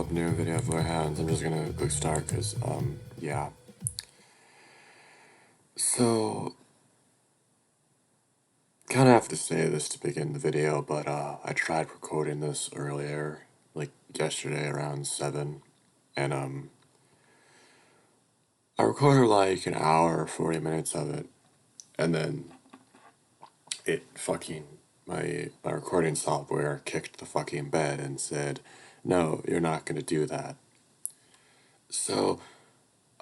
New video for Hounds. I'm just gonna quick start because, yeah. So, kind of have to say this to begin the video, but, I tried recording this earlier, like yesterday around 7, and, I recorded like an hour or 40 minutes of it, and then my recording software kicked the fucking bed and said, no, you're not gonna do that. So,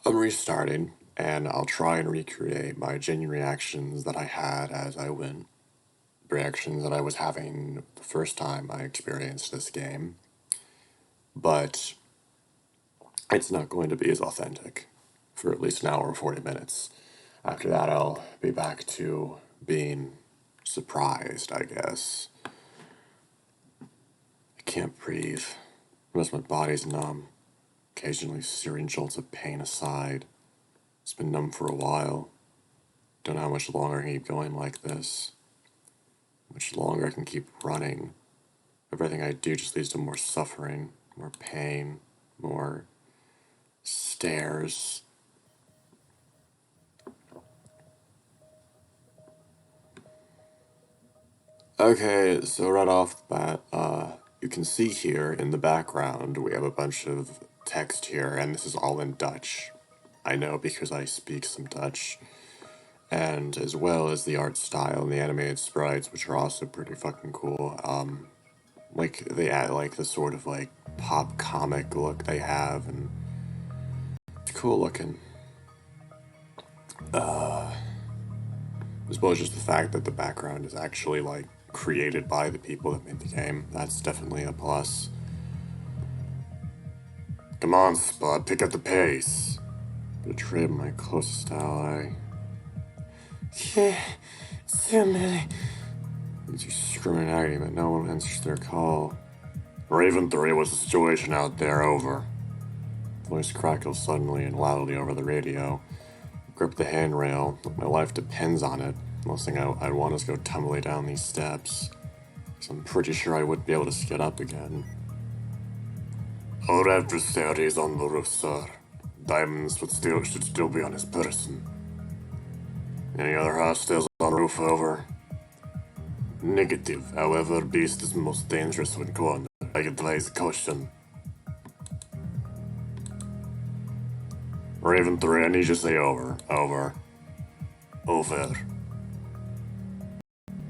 I'm restarting, and I'll try and recreate my genuine reactions that I had as I went. Reactions that I was having the first time I experienced this game. But it's not going to be as authentic for at least an hour or 40 minutes. After that, I'll be back to being surprised, I guess. I can't breathe. Unless my body's numb. Occasionally, searing jolts of pain aside. It's been numb for a while. Don't know how much longer I can keep going like this. How much longer I can keep running. Everything I do just leads to more suffering, more pain, more stairs. Okay, so right off the bat, you can see here in the background we have a bunch of text here, and this is all in Dutch. I know because I speak some Dutch. And as well as the art style and the animated sprites, which are also pretty fucking cool. Like, they add, like, the sort of, like, pop comic look they have, and it's cool looking. As well as just the fact that the background is actually, like, created by the people that made the game. That's definitely a plus. Come on, Spud, pick up the pace. Betrayed my closest ally. Yeah, so many. You screaming in agony, but no one answers their call. Raven 3, what's the situation out there? Over. Voice crackles suddenly and loudly over the radio. Grip the handrail. My life depends on it. Most thing I'd want is go tumbling down these steps. Because I'm pretty sure I wouldn't be able to get up again. Our adversary is on the roof, sir. Diamonds should still be on his person. Any other hostiles on the roof? Over. Negative. However, beast is most dangerous when cornered. I advise caution. Raven 3, I need you to say over. Over. Over.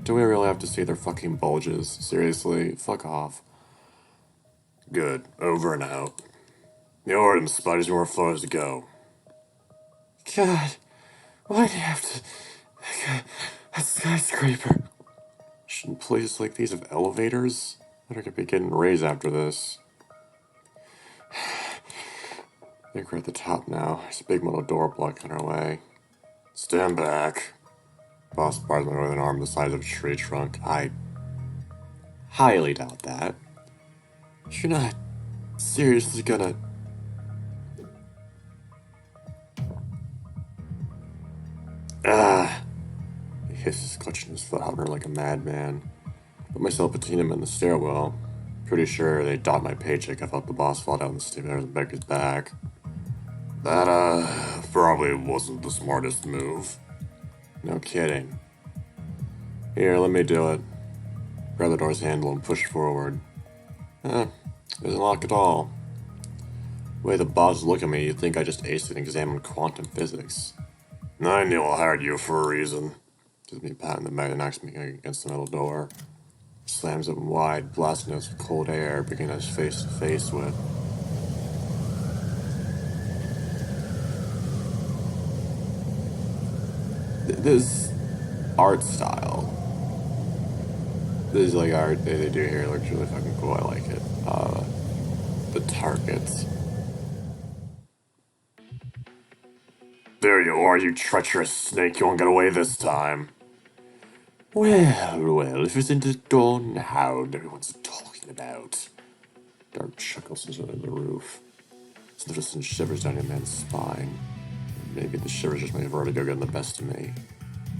Do we really have to see their fucking bulges? Seriously? Fuck off. Good. Over and out. The Orton spiders more floors to go. God. Why do you have to... A skyscraper. Shouldn't places like these have elevators? I could be getting raised after this. I think we're at the top now. There's a big metal door blocking our way. Stand back. Boss bars my northern arm the size of a tree trunk. I highly doubt that. You're not seriously gonna... He hisses, clutching his foot out like a madman. Put myself between him and the stairwell. Pretty sure they docked my paycheck. I felt the boss fall down the stairs and break his back. That, probably wasn't the smartest move. No kidding. Here, let me do it. Grab the door's handle and push forward. Doesn't lock at all. The way the boss look at me, you'd think I just aced an exam in quantum physics. I knew I hired you for a reason. Gives me a pat in the back and knocks me against the metal door. Slams it wide, blasting us with cold air, bringing us face to face with. This art style. This like art they do here looks really fucking cool. I like it. The targets. There you are, you treacherous snake. You won't get away this time. Well, if isn't it Dawn Hound everyone's talking about? Dark chuckles in the roof. Sniffles sends shivers down your man's spine. Maybe the shivers just my vertigo getting the best of me.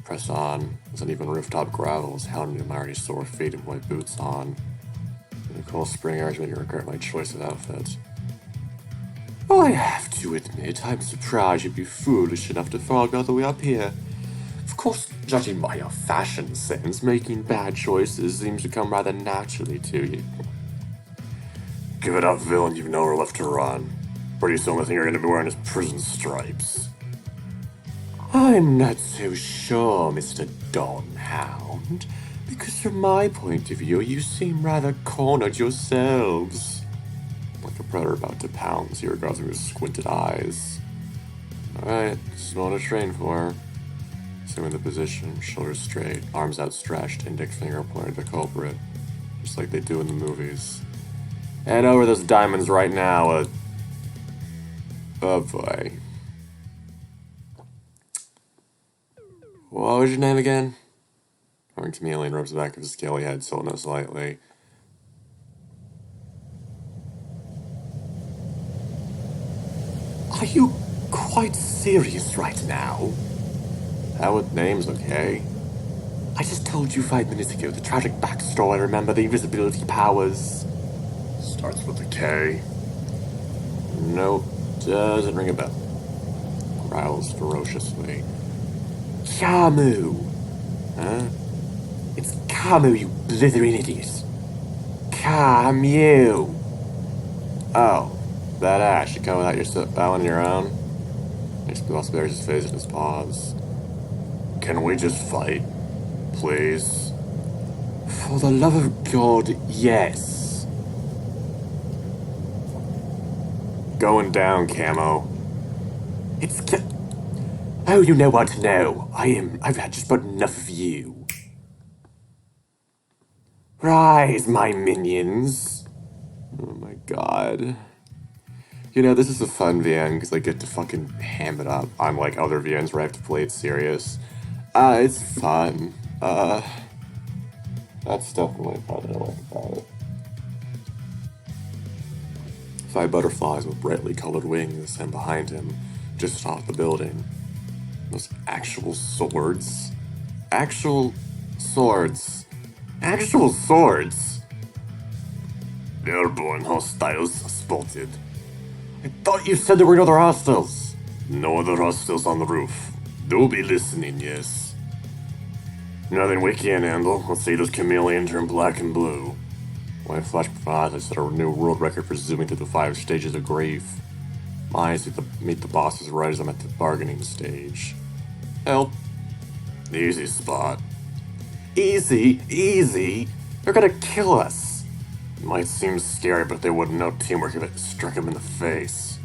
Press on. As uneven rooftop gravel is hounding my already sore feet and white boots on. The cold spring airs made me regret my choice of outfit. I have to admit, I'm surprised you'd be foolish enough to frog all the way up here. Of course, judging by your fashion sense, making bad choices seems to come rather naturally to you. Give it up, villain, you've nowhere left to run. Pretty soon the thing you're gonna be wearing is prison stripes. I'm not so sure, Mr. Don Hound, because from my point of view, you seem rather cornered yourselves. Like a predator about to pounce, he regards me with squinted eyes. Alright, this is what I trained for. Assuming the position, shoulders straight, arms outstretched, index finger pointed at the culprit, just like they do in the movies. Hand over those diamonds right now. Oh boy. What was your name again? According to me, Alien rubs the back of his scaly head, so no slightly. Are you quite serious right now? That with name's okay. I just told you 5 minutes ago the tragic backstory. Remember the invisibility powers. Starts with a K. Nope, doesn't ring a bell. Growls ferociously. Camu! Huh? It's Camu, you blithering idiot! Camu! Oh, that ash, you come without your bow on your own? Makes Boss bears his face in his paws. Can we just fight? Please? For the love of God, yes. Going down, Camo. Oh, you know what to know. I've had just about enough of you. Rise, my minions. Oh my god. You know, this is a fun VN because I get to fucking ham it up, unlike other VNs where I have to play it serious. It's fun. That's definitely part that I like about it. 5 butterflies with brightly colored wings, and behind him, just off the building, those actual swords. Actual swords. Actual swords! Airborne hostiles spotted. I thought you said there were no other hostiles. No other hostiles on the roof. They'll be listening, yes. Nothing we can't handle. Let's see this chameleon turn black and blue. When I flashed before I set a new world record for zooming through the 5 stages of grief. My eyes meet the bosses right as I'm at the bargaining stage. Help. Easy spot. Easy, easy. They're gonna kill us. It might seem scary, but they wouldn't know teamwork if it struck them in the face.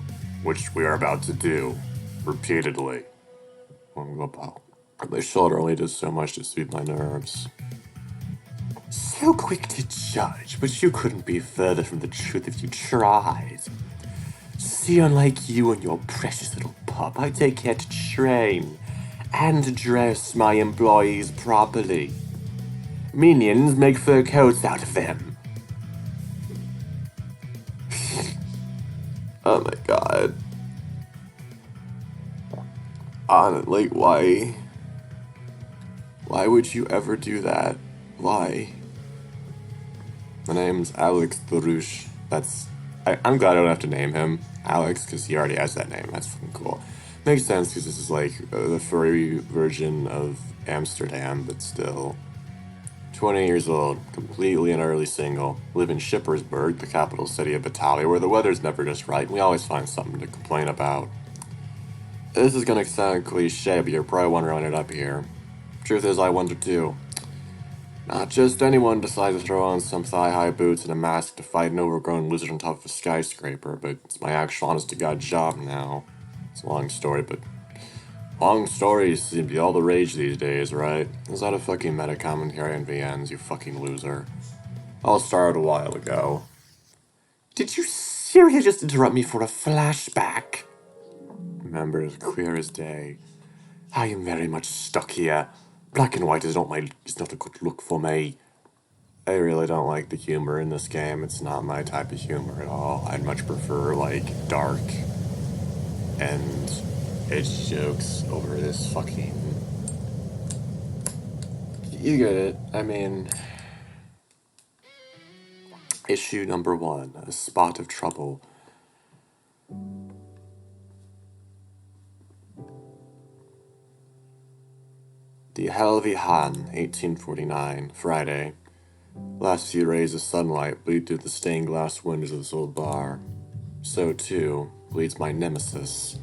Which we are about to do. Repeatedly. My shoulder only does so much to soothe my nerves. So quick to judge, but you couldn't be further from the truth if you tried. See, unlike you and your precious little pup, I take care to train and dress my employees properly. Minions make fur coats out of them. Oh my god. Like, why? Why would you ever do that? Why? My name's Alex Baruch. I'm glad I don't have to name him Alex, because he already has that name. That's fucking cool. Makes sense, because this is like the furry version of Amsterdam, but still. 20 years old, completely and utterly single. Live in Shippersburg, the capital city of Italia, where the weather's never just right, and we always find something to complain about. This is gonna sound cliche, but you're probably wondering why I ended up here. Truth is, I wonder too. Not just anyone decides to throw on some thigh-high boots and a mask to fight an overgrown lizard on top of a skyscraper, but it's my actual honest-to-God job now. It's a long story, but long stories seem to be all the rage these days, right? Is that a fucking meta commentary on VNs, you fucking loser? All started a while ago. Did you seriously just interrupt me for a flashback? Remember, as clear as day. I am very much stuck here. Black and white is not a good look for me. I really don't like the humor in this game. It's not my type of humor at all. I'd much prefer, like, dark and edge jokes over this fucking... You get it. I mean... Issue number 1, A Spot of Trouble. Die Helve Han, 1849, Friday. Last few rays of sunlight bleed through the stained glass windows of this old bar. So, too, bleeds my nemesis.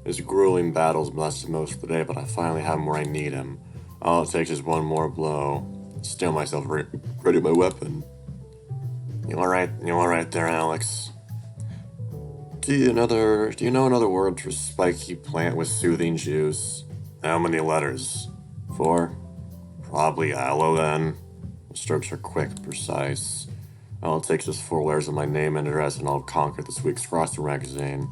His grueling battles lasted most of the day, but I finally have him where I need him. All it takes is one more blow. Steal myself ready my weapon. You alright there, Alex? Do you know another word for spiky plant with soothing juice? How many letters? 4? Probably aloe then. The strokes are quick, precise. All it takes is 4 letters of my name and address, and I'll conquer this week's Froster magazine.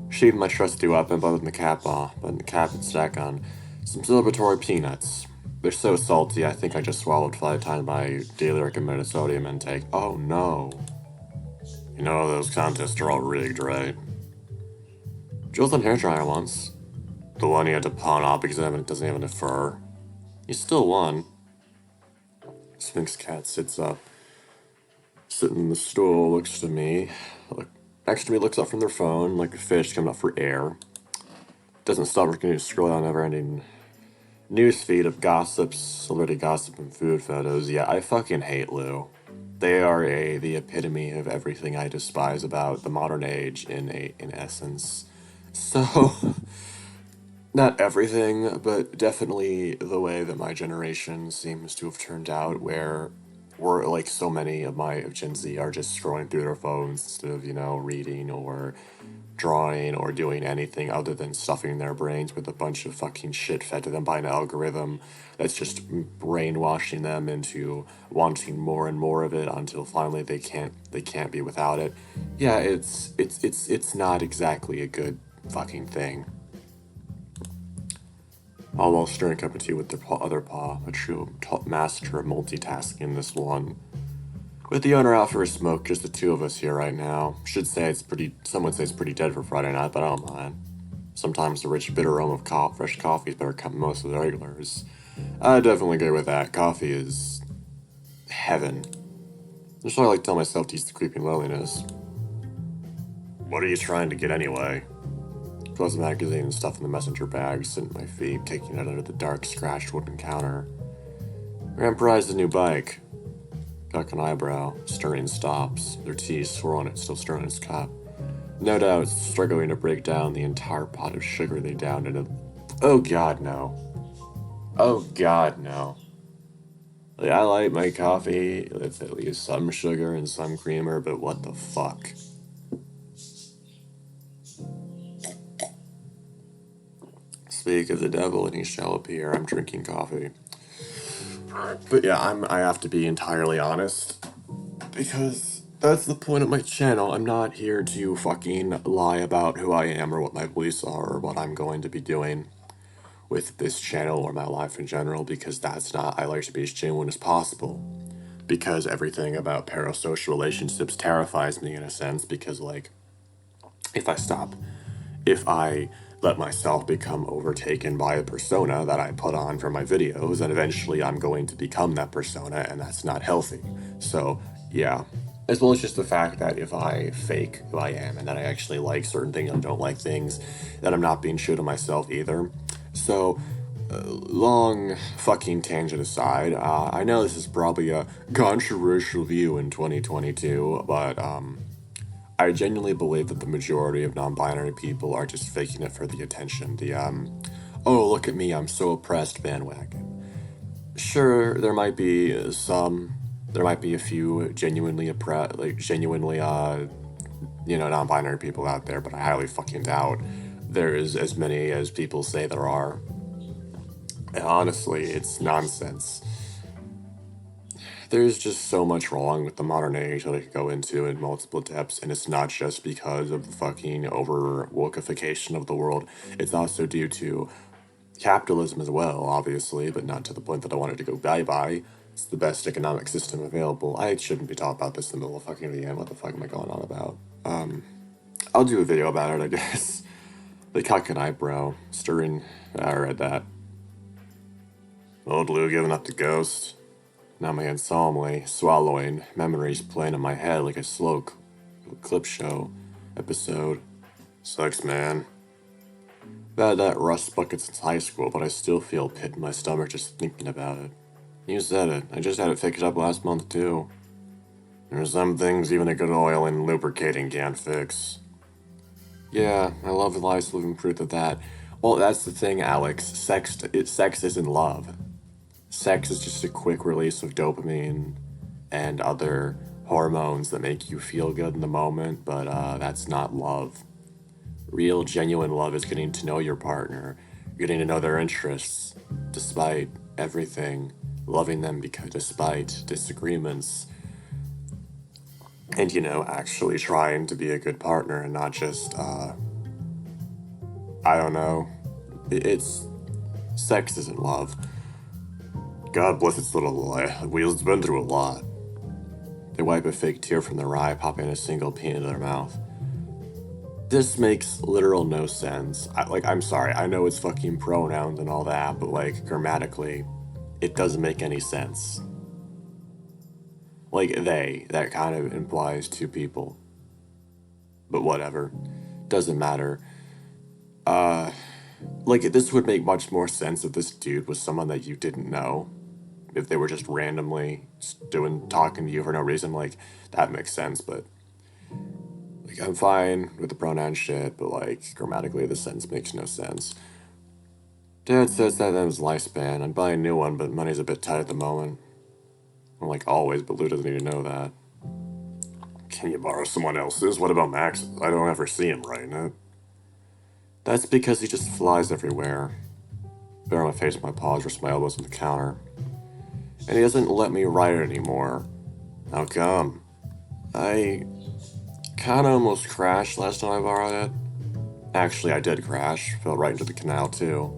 Sheathe my trusty weapon, button the cap and stack on some celebratory peanuts. They're so salty, I think I just swallowed 5 times my daily recommended sodium intake. Oh no. You know, those contests are all rigged, right? Jules on hairdryer once. The one he had to pawn off because it doesn't have any fur. He still won. Sphinx cat sits up. Sitting in the stool, looks next to me, looks up from their phone like a fish coming up for air. Doesn't stop looking to scroll down never-ending newsfeed of gossips, celebrity gossip, and food photos. Yeah, I fucking hate Lou. They are the epitome of everything I despise about the modern age in essence. So, not everything, but definitely the way that my generation seems to have turned out, where we're like so many of Gen Z are just scrolling through their phones instead of, reading or drawing or doing anything other than stuffing their brains with a bunch of fucking shit fed to them by an algorithm that's just brainwashing them into wanting more and more of it until finally they can't be without it. Yeah, it's not exactly a good fucking thing. All while stirring a cup of tea with their other paw, a true master of multitasking, this one. With the owner out for a smoke, just the two of us here right now. Someone say it's pretty dead for Friday night, but I don't mind. Sometimes the rich, bitter aroma of fresh coffee is better cut than most of the regulars. I definitely agree with that. Coffee is heaven. That's what I like to tell myself to use the creeping loneliness. What are you trying to get anyway? Close the magazine and stuff in the messenger bag, sitting at my feet, taking it under the dark, scratched wooden counter. Graham prized a new bike. Cock an eyebrow, stirring stops, their tea swirling it, still stirring his cup. No doubt, struggling to break down the entire pot of sugar they downed into. Oh god, no. Oh god, no. Like, I like my coffee with at least some sugar and some creamer, but what the fuck? Speak of the devil and he shall appear. I'm drinking coffee. But yeah, I have to be entirely honest, because that's the point of my channel. I'm not here to fucking lie about who I am or what my beliefs are or what I'm going to be doing with this channel or my life in general, because I like to be as genuine as possible. Because everything about parasocial relationships terrifies me in a sense, because like, if I let myself become overtaken by a persona that I put on for my videos, then eventually I'm going to become that persona, and that's not healthy. So, yeah. As well as just the fact that if I fake who I am and that I actually like certain things and don't like things, then I'm not being true to myself either. So, long fucking tangent aside, I know this is probably a controversial view in 2022, but, I genuinely believe that the majority of non-binary people are just faking it for the attention. Oh, look at me, I'm so oppressed bandwagon. Sure, there might be a few genuinely non-binary people out there, but I highly fucking doubt there is as many as people say there are. And honestly, it's nonsense. There's just so much wrong with the modern age that I could go into in multiple depths, and it's not just because of the fucking over-wokeification of the world. It's also due to capitalism as well, obviously, but not to the point that I wanted to go bye-bye. It's the best economic system available. I shouldn't be talking about this in the middle of fucking VM. What the fuck am I going on about? I'll do a video about it, I guess. The cock and eyebrow, stirring. I read that. Old Lou giving up the ghost. Now my hand solemnly swallowing, memories playing in my head like a slow clip show episode. Sucks, man. I've had that rust bucket since high school, but I still feel a pit in my stomach just thinking about it. You said it. I just had it fixed up last month, too. There's some things even a good oil and lubricating can't fix. Yeah, I love life's living proof of that. Well, that's the thing, Alex. Sex isn't love. Sex is just a quick release of dopamine and other hormones that make you feel good in the moment, but that's not love. Real, genuine love is getting to know your partner, getting to know their interests, despite everything, loving them because despite disagreements, and actually trying to be a good partner and not just, I don't know. It's sex isn't love. God bless its little wheels. It's been through a lot. They wipe a fake tear from their eye, popping a single pea into their mouth. This makes literal no sense. I'm sorry, I know it's fucking pronouns and all that, but grammatically, it doesn't make any sense. That kind of implies two people. But whatever. Doesn't matter. This would make much more sense if this dude was someone that you didn't know. If they were just randomly talking to you for no reason, that makes sense, but I'm fine with the pronoun shit, but grammatically the sentence makes no sense. Dad says that his lifespan. I'd buy a new one, but money's a bit tight at the moment. Well, always, but Lou doesn't need to know that. Can you borrow someone else's? What about Max? I don't ever see him writing it. That's because he just flies everywhere. Bare my face with my paws, rest my elbows on the counter. And he doesn't let me write it anymore. How come? I kinda almost crashed last time I borrowed it. Actually, I did crash. Fell right into the canal, too.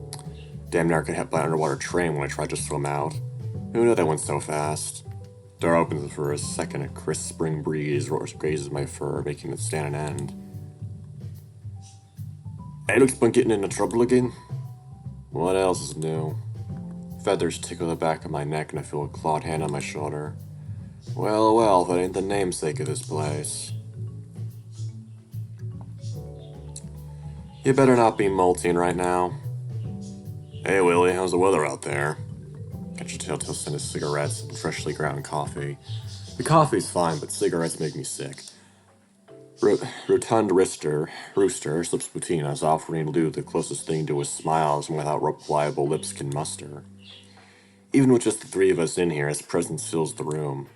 Damn near got hit by an underwater train when I tried to swim out. Who knew they went so fast? Door opens for a second, a crisp spring breeze grazes my fur, making it stand an end. Hey, looks been getting into trouble again? What else is new? Feathers tickle the back of my neck and I feel a clawed hand on my shoulder. Well, that ain't the namesake of this place. You better not be molting right now. Hey, Willie, how's the weather out there? Catch a telltale scent of cigarettes and freshly ground coffee. The coffee's fine, but cigarettes make me sick. Rotund Rooster slips between us, offering Lou the closest thing to a smile without reliable lips can muster. Even with just the three of us in here, his presence fills the room.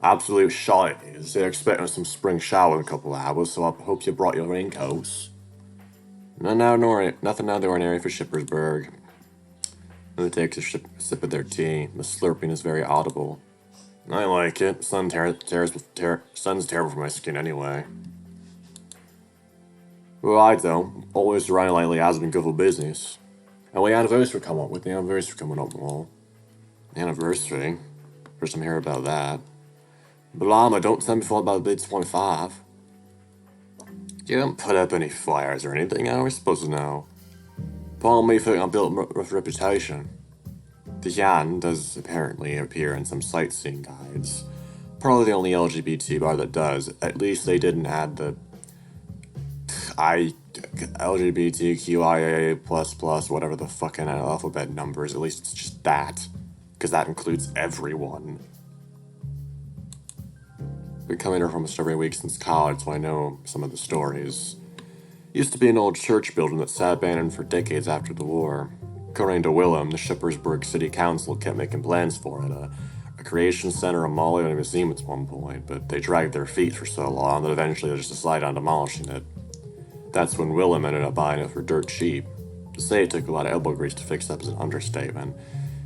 Absolute shite it is. They're expecting some spring shower in a couple of hours, so I hope you brought your raincoats. Nothing out of the ordinary for Shippersburg. And they take a sip of their tea. The slurping is very audible. I like it. Sun's terrible for my skin anyway. Well, I don't. Always running lately has been good for business. And with the anniversary coming up, well. Anniversary? First time hearing about that. Blama, don't tell me about the big 25. You didn't put up any flyers or anything, how are we supposed to know? Paul me think I built a reputation. The Yan does apparently appear in some sightseeing guides. Probably the only LGBT bar that does. At least they didn't add the LGBTQIA++, whatever the fucking alphabet numbers. At least it's just that. Because that includes everyone. Been coming here almost every week since college, so I know some of the stories. Used to be an old church building that sat abandoned for decades after the war. According to Willem, the Shippensburg City Council kept making plans for it, a recreation center, a mall, and a museum at one point, but they dragged their feet for so long that eventually they just decided on demolishing it. That's when Willem ended up buying it for dirt cheap. To say it took a lot of elbow grease to fix up is an understatement.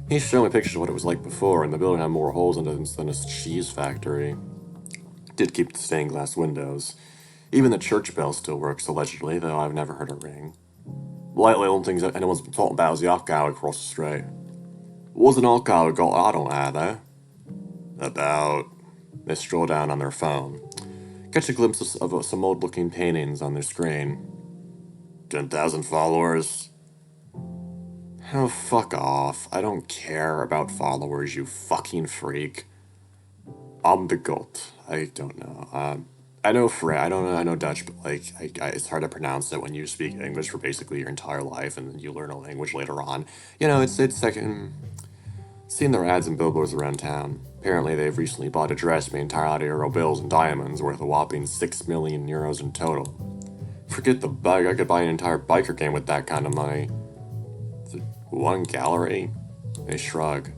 He showed me pictures of what it was like before, and the building had more holes in it than a cheese factory. It did keep the stained glass windows. Even the church bell still works, allegedly, though I've never heard it ring. Lately, the only things that anyone's been talking about is the alcohol across the street. What's an alcohol got I don't have, eh? About... They stroll down on their phone. Catch a glimpse of some old-looking paintings on their screen. 10,000 followers. Oh, fuck off. I don't care about followers, you fucking freak. I'm the goat. I don't know. I know French. I know Dutch, but like, it's hard to pronounce it when you speak English for basically your entire life, and then you learn a language later on. You know, it's like seeing their ads and billboards around town. Apparently, they've recently bought a dress made entirely out of euro bills and diamonds, worth a whopping 6 million euros in total. Forget the bike. I could buy an entire biker game with that kind of money. One gallery? They shrug.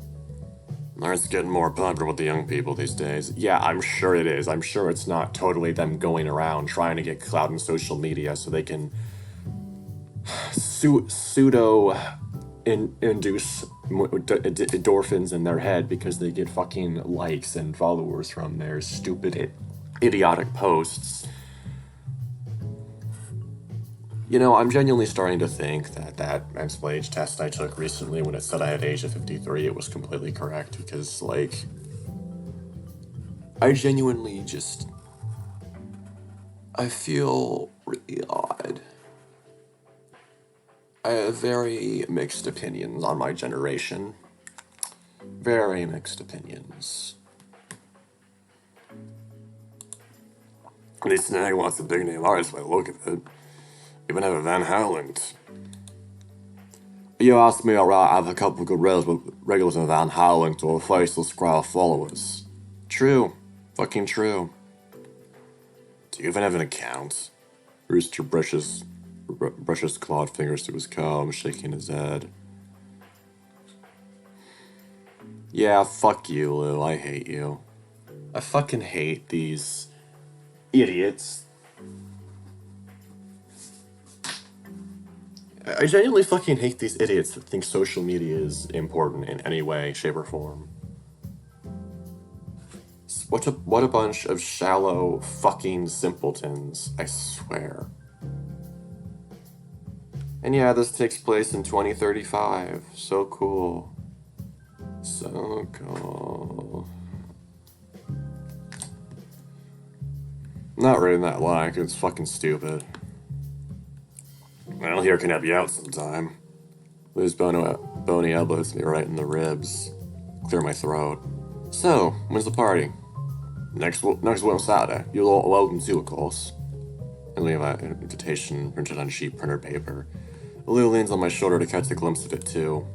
It's getting more popular with the young people these days. Yeah, I'm sure it is. I'm sure it's not totally them going around trying to get clout in social media so they can pseudo induce endorphins in their head because they get fucking likes and followers from their stupid, idiotic posts. You know, I'm genuinely starting to think that mental age test I took recently when it said I had age of 53, it was completely correct because, like, I genuinely just, I feel really odd. I have very mixed opinions on my generation. Very mixed opinions. This snag wants a big name artist by the look of it. Even have a Van Howland. You asked me, alright, I have a couple of good regulars in Van Howland or a faceless crowd of followers. True. Fucking true. Do you even have an account? Rooster brushes clawed fingers through his comb, shaking his head. Yeah, fuck you, Lou. I hate you. I fucking hate these idiots. I genuinely fucking hate these idiots that think social media is important in any way, shape, or form. What a bunch of shallow fucking simpletons, I swear. And yeah, this takes place in 2035. So cool. So cool. I'm not reading that line, 'cause it's fucking stupid. Well, here can help you out sometime. Lou's bony elbow hits me right in the ribs. Clear my throat. So, when's the party? Next Saturday. You're all welcome to, of course. I leave an invitation printed on cheap printer paper. Lou leans on my shoulder to catch a glimpse of it, too.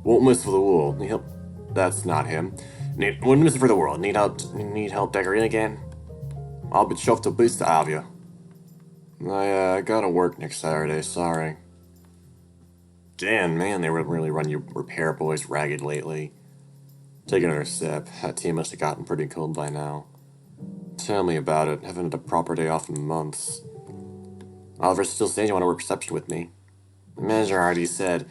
Won't miss for the wool. Need help? That's not him. Won't miss for the world. Need help decorating again? I'll be chuffed to pleased to have you. I gotta work next Saturday, sorry. Damn, man, they really run you repair boys ragged lately. Take another sip. That tea must have gotten pretty cold by now. Tell me about it. Haven't had a proper day off in months. Oliver still saying you want to work reception with me. The manager already said,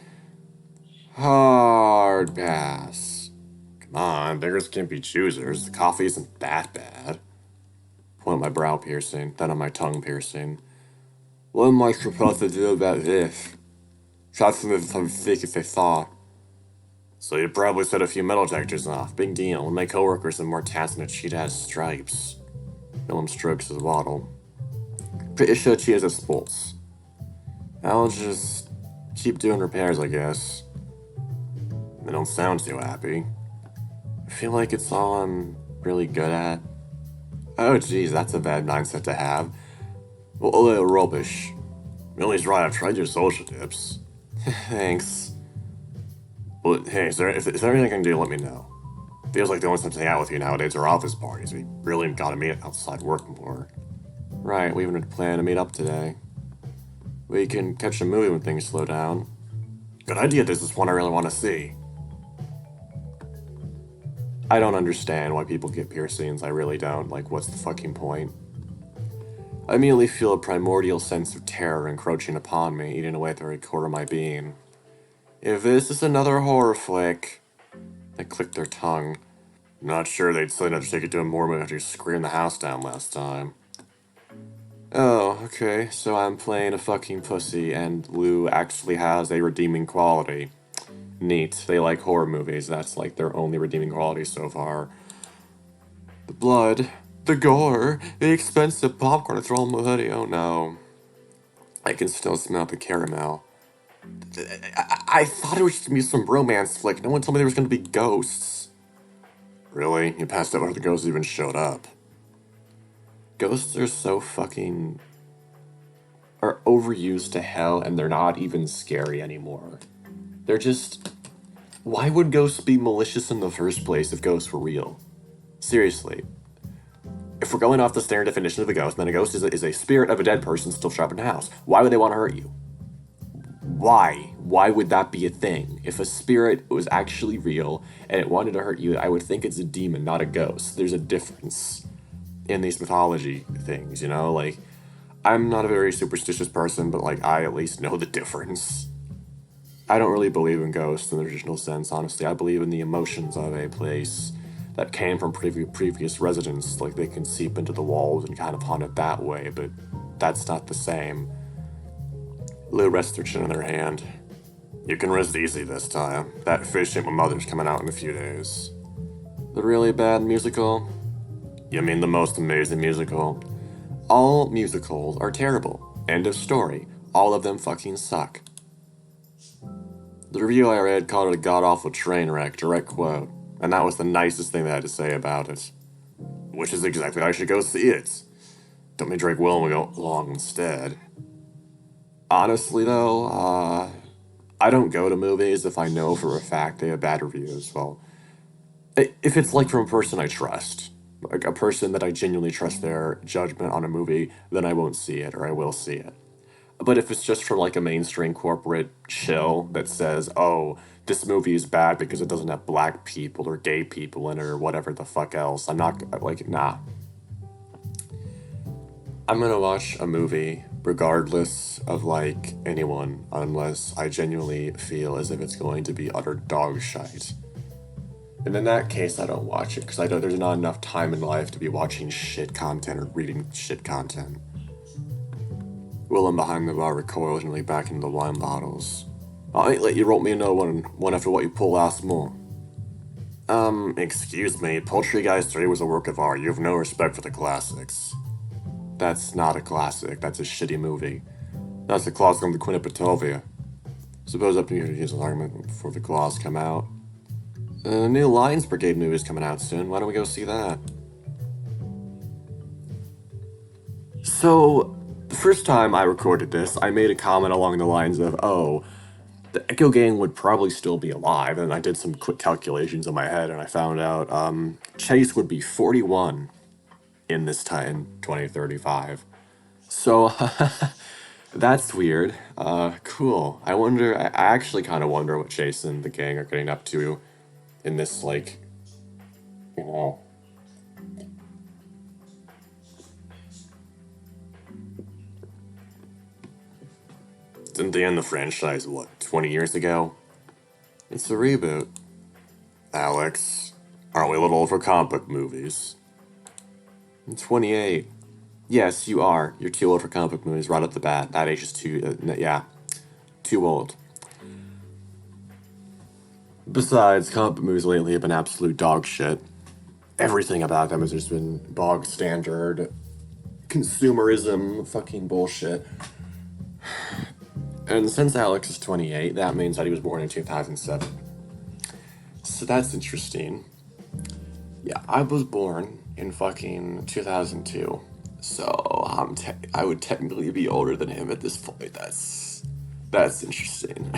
hard pass. Come on, beggars can't be choosers. The coffee isn't that bad. Point at my brow piercing, then on my tongue piercing. What am I supposed to do about this? Shots from some thick as they thought. So you probably set a few metal detectors off. Big deal. My coworkers have more tats than a cheetah has stripes. Willem strokes his waddle. Pretty sure cheetahs have sports. I'll just keep doing repairs, I guess. They don't sound too happy. I feel like it's all I'm really good at. Oh geez, that's a bad mindset to have. Well, a little rubbish. Millie's right, I've tried your social tips. Thanks. But hey, is there anything I can do, let me know. Feels like the only time to hang out with you nowadays are office parties. We really gotta meet outside work more. Right, we even had planned to meet up today. We can catch a movie when things slow down. Good idea, this is one I really want to see. I don't understand why people get piercings, I really don't. Like, what's the fucking point? I immediately feel a primordial sense of terror encroaching upon me, eating away at the very core of my being. If this is another horror flick... They clicked their tongue. Not sure they'd still enough to take it to a more movie after you screamed the house down last time. Oh, okay, so I'm playing a fucking pussy, and Lou actually has a redeeming quality. Neat. They like horror movies. That's like their only redeeming quality so far. The blood, the gore, the expensive popcorn to throw in the hoodie. Oh no. I can still smell the caramel. I thought it was just gonna be some romance flick. No one told me there was gonna be ghosts. Really? You passed out before the ghosts even showed up. Ghosts are so fucking... are overused to hell, and they're not even scary anymore. They're just... Why would ghosts be malicious in the first place if ghosts were real? Seriously. If we're going off the standard definition of a ghost, then a ghost is a spirit of a dead person still trapped in a house. Why would they want to hurt you? Why? Why would that be a thing? If a spirit was actually real and it wanted to hurt you, I would think it's a demon, not a ghost. There's a difference in these mythology things, you know? Like, I'm not a very superstitious person, but, like, I at least know the difference. I don't really believe in ghosts in the traditional sense, honestly. I believe in the emotions of a place that came from previous residents. Like, they can seep into the walls and kind of haunt it that way, but that's not the same. Lou rests their chin in their hand. You can rest easy this time. That Fish Ain't My Mother's coming out in a few days. The really bad musical? You mean the most amazing musical? All musicals are terrible. End of story. All of them fucking suck. The review I read called it a god-awful train wreck, direct quote. And that was the nicest thing they had to say about it. Which is exactly why I should go see it. Don't make Drake Will and we go along instead. Honestly, though, I don't go to movies if I know for a fact they have bad reviews. Well, if it's like from a person I trust, like a person that I genuinely trust their judgment on a movie, then I won't see it or I will see it. But if it's just from like a mainstream corporate shill that says, oh, this movie is bad because it doesn't have black people or gay people in it or whatever the fuck else, I'm not, like, nah. I'm gonna watch a movie regardless of, like, anyone, unless I genuinely feel as if it's going to be utter dog shite. And in that case, I don't watch it, because I know there's not enough time in life to be watching shit content or reading shit content. Willem behind the bar recoils and leans back into the wine bottles. I ain't let you roll me another one after what you pulled last month. Excuse me, Poultry Guys 3 was a work of art. You have no respect for the classics. That's not a classic, that's a shitty movie. That's the classic on the Queen of Batovia. Suppose up to use an argument before the claws come out. The new Lions Brigade movie is coming out soon. Why don't we go see that? So, the first time I recorded this, I made a comment along the lines of, oh, the Echo Gang would probably still be alive, and I did some quick calculations in my head, and I found out Chase would be 41 in this time, 2035. So, that's weird. Cool. I actually kind of wonder what Chase and the gang are getting up to in this, like, you know... Didn't they end the franchise, what, 20 years ago? It's a reboot. Alex, aren't we a little old for comic book movies? I'm 28. Yes, you are. You're too old for comic book movies right off the bat. That age is too old. Besides, comic book movies lately have been absolute dog shit. Everything about them has just been bog standard, consumerism, fucking bullshit. And since Alex is 28, that means that he was born in 2007. So that's interesting. Yeah, I was born in fucking 2002. So I would technically be older than him at this point. That's interesting.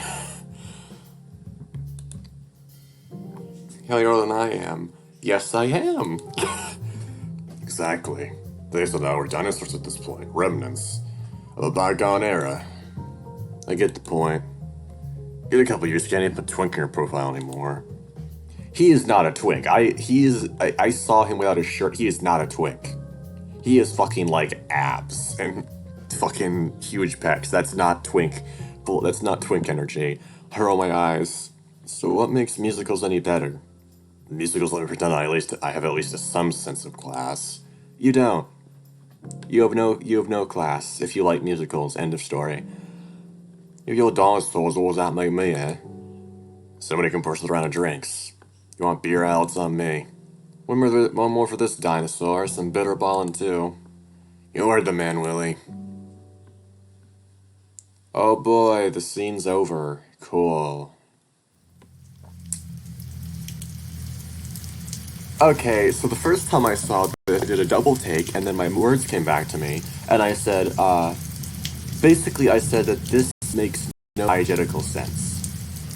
Hell, you're older than I am. Yes, I am. Exactly. They said that we're dinosaurs at this point. Remnants of a bygone era. I get the point. In a couple years, you can't even put twink in your profile anymore. He is not a twink. I saw him without a shirt. He is not a twink. He is fucking like abs and fucking huge pecs. That's not twink. That's not twink energy. I roll my eyes. So what makes musicals any better? Musicals let me pretend I have at least some sense of class. You don't. You have no class if you like musicals. End of story. If you're dinosaurs, what does that make me, eh? Somebody can push around of drinks. You want beer, Al? It's on me. One more for this dinosaur. Some bitter ballin' too. You heard the man, Willie. Oh boy, the scene's over. Cool. Okay, so the first time I saw this, I did a double take, and then my words came back to me, and I said, basically I said that this makes no diegetical sense.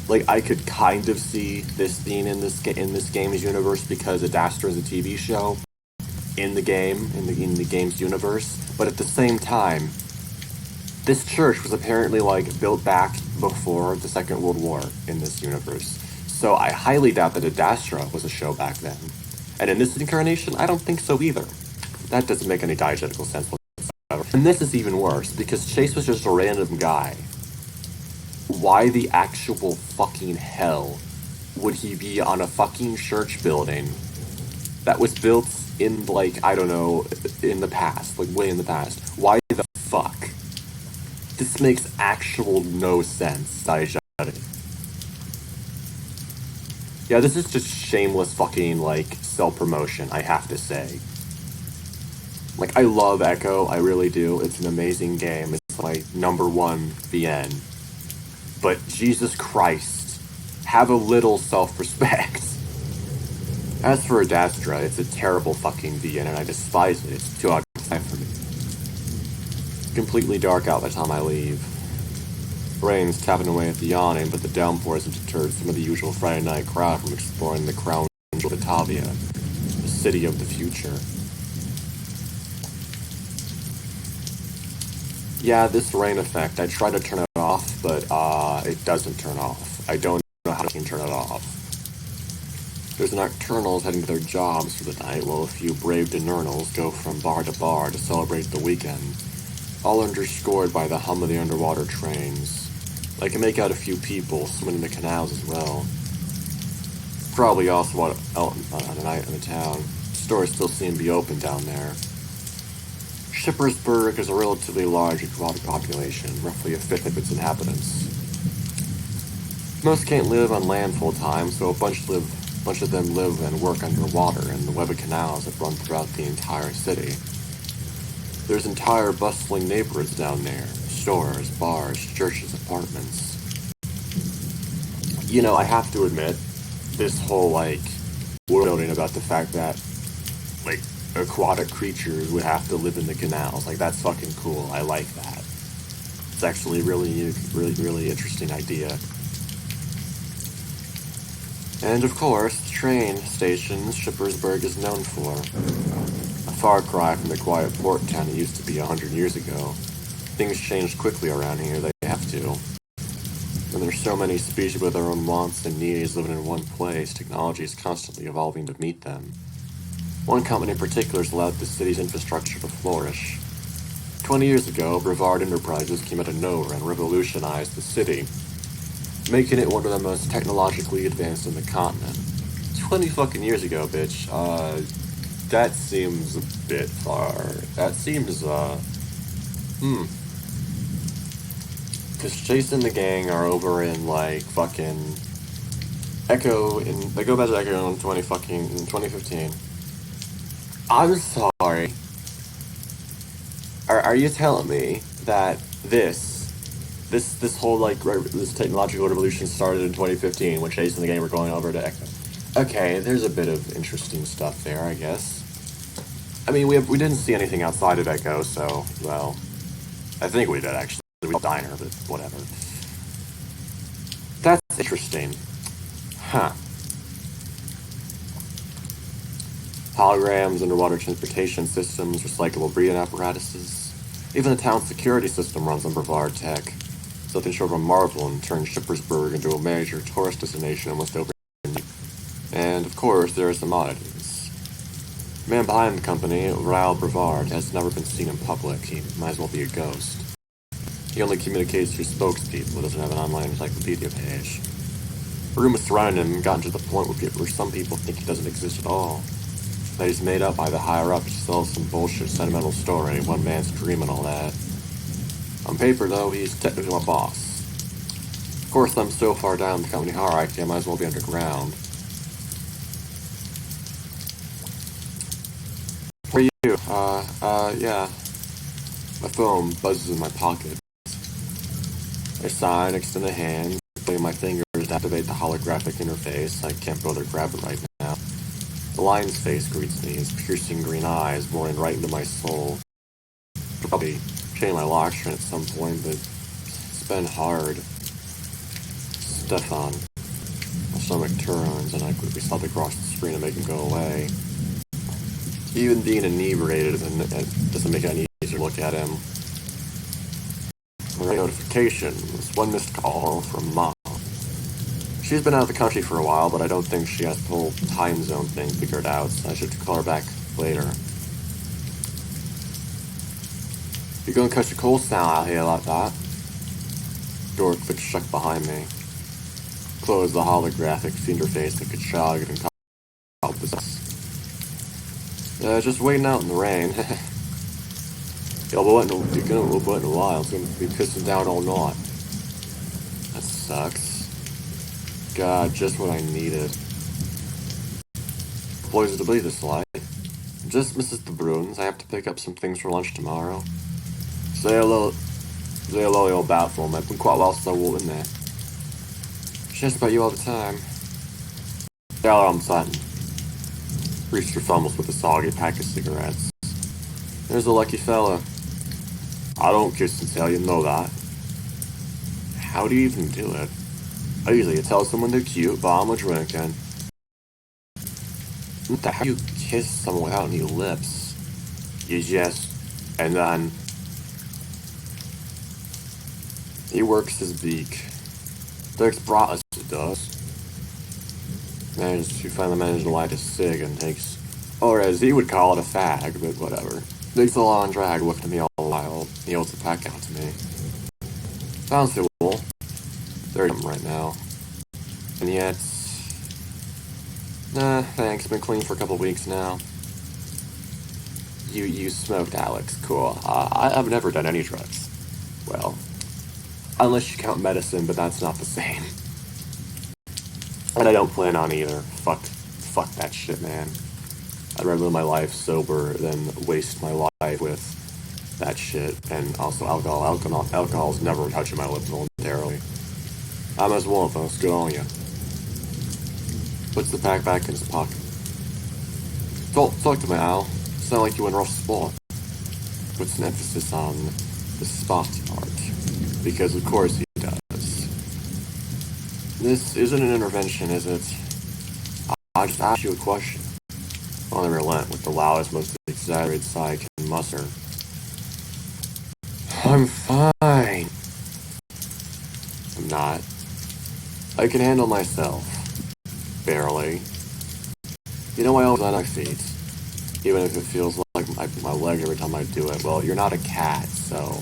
Like, I could kind of see this being in this game's universe because Adastra is a TV show in the game, in the game's universe, but at the same time, this church was apparently, like, built back before the Second World War in this universe. So I highly doubt that Adastra was a show back then. And in this incarnation, I don't think so either. That doesn't make any diegetical sense whatsoever. And this is even worse, because Chase was just a random guy. Why the actual fucking hell would he be on a fucking church building that was built in, like, I don't know, in the past, like, way in the past? Why the fuck? This makes actual no sense, diegetically. Yeah, this is just shameless fucking, like, self-promotion, I have to say. Like, I love Echo, I really do. It's an amazing game. It's my #1 VN. But Jesus Christ, have a little self-respect. As for Adastra, it's a terrible fucking VN and I despise it. It's too out of time for me. Completely dark out by the time I leave. Rain's tapping away at the yawning, but the downpour hasn't deterred some of the usual Friday night crowd from exploring the crown of Batavia, the city of the future. Yeah, this rain effect, I try to turn it off, but it doesn't turn off. I don't know how to turn it off. There's nocturnals heading to their jobs for the night, while a few brave diurnals go from bar to bar to celebrate the weekend, all underscored by the hum of the underwater trains. I can make out a few people swimming in the canals as well. Probably also out on a night in the town. Stores still seem to be open down there. Shippersburg is a relatively large aquatic population, roughly a fifth of its inhabitants. Most can't live on land full time, so a bunch of them live and work underwater in the web of canals that run throughout the entire city. There's entire bustling neighborhoods down there. Stores, bars, churches, apartments. You know, I have to admit, this whole, like, world building about the fact that, like, aquatic creatures would have to live in the canals, like, that's fucking cool. I like that. It's actually really, really interesting idea. And of course, the train stations Shippersburg is known for. A far cry from the quiet port town it used to be 100 years ago. Things change quickly around here, they have to. When there's so many species with their own wants and needs living in one place, technology is constantly evolving to meet them. One company in particular has allowed the city's infrastructure to flourish. 20 years ago, Brevard Enterprises came out of nowhere and revolutionized the city, making it one of the most technologically advanced in the continent. 20 fucking years ago, bitch. That seems a bit far. That seems, Because Chase and the gang are over in, like, fucking Echo, they go back to Echo in 2015. I'm sorry. Are you telling me that this whole, like, this technological revolution started in 2015 when Chase and the gang were going over to Echo? Okay, there's a bit of interesting stuff there, I guess. I mean, we didn't see anything outside of Echo, so, well, I think we did, actually. We saw Diner, but whatever. That's interesting. Huh. Holograms, underwater transportation systems, recyclable breathing apparatuses. Even the town's security system runs on Brevard tech. Something short of a marvel and turned Shippersburg into a major tourist destination almost overnight. And, of course, there are some oddities. The man behind the company, Raoul Brevard, has never been seen in public. He might as well be a ghost. He only communicates through spokespeople, doesn't have an online encyclopedia page. Rumors surrounding him gotten to the point where some people think he doesn't exist at all. That he's made up by the higher-up to sell some bullshit sentimental story, one man's dream and all that. On paper, though, he's technically my boss. Of course, I'm so far down the company hierarchy, I might as well be underground. For you, yeah. My phone buzzes in my pocket. I sign, extend a hand, putting my fingers to activate the holographic interface. I can't bother to grab it right now. The lion's face greets me, his piercing green eyes boring right into my soul. I'll probably change my lock screen at some point, but it's been hard. Stefan. My stomach turns, and I quickly stop across the screen to make him go away. Even being inebriated doesn't make it any easier to look at him. Notifications. One missed call from Mom. She's been out of the country for a while, but I don't think she has the whole time zone thing figured out, so I should call her back later. You're gonna cut your cold now out here like that? Door clicked shut behind me. Closed the holographic interface that could chug and call possess. Just waiting out in the rain. You're gonna wait in a while. It's gonna be pissing down all night. That sucks. God, just what I needed. Pleasure to be this light. Just Mrs. De Bruins. I have to pick up some things for lunch tomorrow. Say hello, the old Batful. I've been quite well since I walked in there. She asks about you all the time. Yeah, I'm certain. Brewster fumbles with a soggy pack of cigarettes. There's a lucky fella. I don't kiss and tell, you know that. How do you even do it? Usually you tell someone they're cute, but I'm a drinking. What the hell? You kiss someone without any lips? You just... and then... He works his beak. Dirk's Bratless does. He finally managed to light a cig and takes... or as he would call it, a fag, but whatever. Takes a long drag, looking at me all the while. He holds the pack out to me. Sounds cool. They're right now. And yet... Nah, thanks. Been clean for a couple weeks now. You smoked, Alex. Cool. I've never done any drugs. Well, unless you count medicine, but that's not the same. And I don't plan on either. Fuck that shit, man. I'd rather live my life sober than waste my life with that shit. And also alcohol. Alcohol's never touching my lips voluntarily. I'm as one of us. Good on you. Puts the pack back in his pocket. Talk to me, Al. Sound like you're in a rough spot. Puts an emphasis on the spot part. Because of course he does. This isn't an intervention, is it? I just asked you a question. Only relent with the loudest, most exaggerated sigh I can muster. I'm fine. I'm not. I can handle myself. Barely. You know I always on my feet. Even if it feels like my leg every time I do it. Well, you're not a cat, so...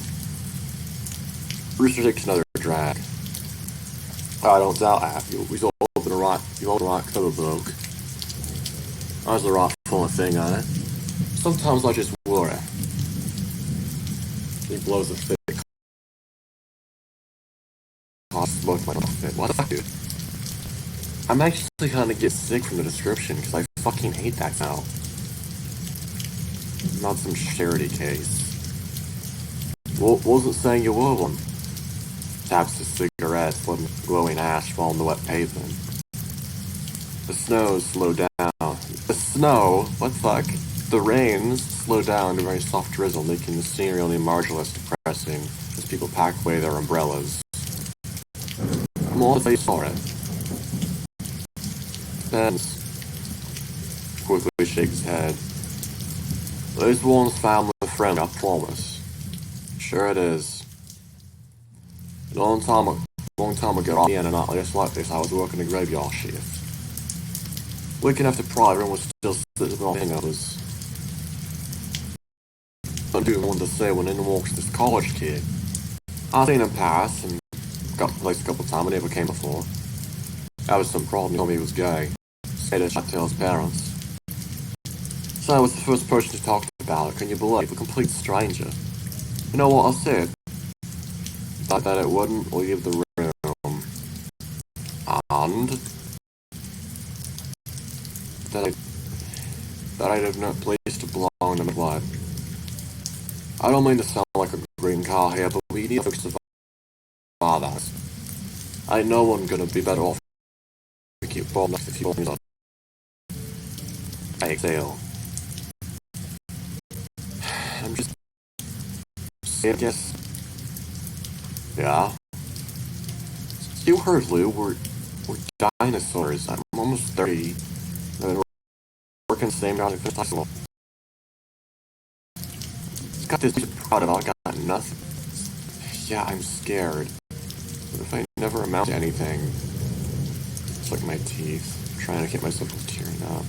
Brewster takes another drag. I don't doubt that. We all open a rock. You open a rock cover book. There's a rock full of thing on it. Sometimes I just worry. He blows a thick. Smoke my fit. What the fuck, dude? I'm actually gonna get sick from the description because I fucking hate that now. Not some charity case. Well, wasn't saying you were one. Taps his cigarette, letting glowing ash fall on the wet pavement. The snows slow down. The snow? What the fuck? The rains slow down to a very soft drizzle, making the scenery only marginally depressing as people pack away their umbrellas. I'm all face for it. Depends. Quickly shakes his head. This one's family friend, I promise. Sure it is. A long time ago, me and not just like this, I was working a graveyard shift. Waking after Pride, everyone was still sitting on hangovers. I do want to say when in walks this college kid. I seen him pass and got to the place a couple times, I never came before. That was some problem, he told me he was gay. Said it shot to his parents. So I was the first person to talk about it, can you believe? A complete stranger. You know what I said? Thought that it wouldn't leave the room. And that I'd have no place to belong no matter what. I don't mean to sound like a green car here, but we need to survive that. Ain't no one gonna be better off to keep bombing if you want. I exhale. I'm just... I guess... Yeah? You heard, Lou. We're dinosaurs. I'm almost 30. And we're working the same job as possible. Got this proud of all, got nothing. Yeah, I'm scared. What if I never amount to anything? It's like my teeth. I'm trying to keep myself from tearing up.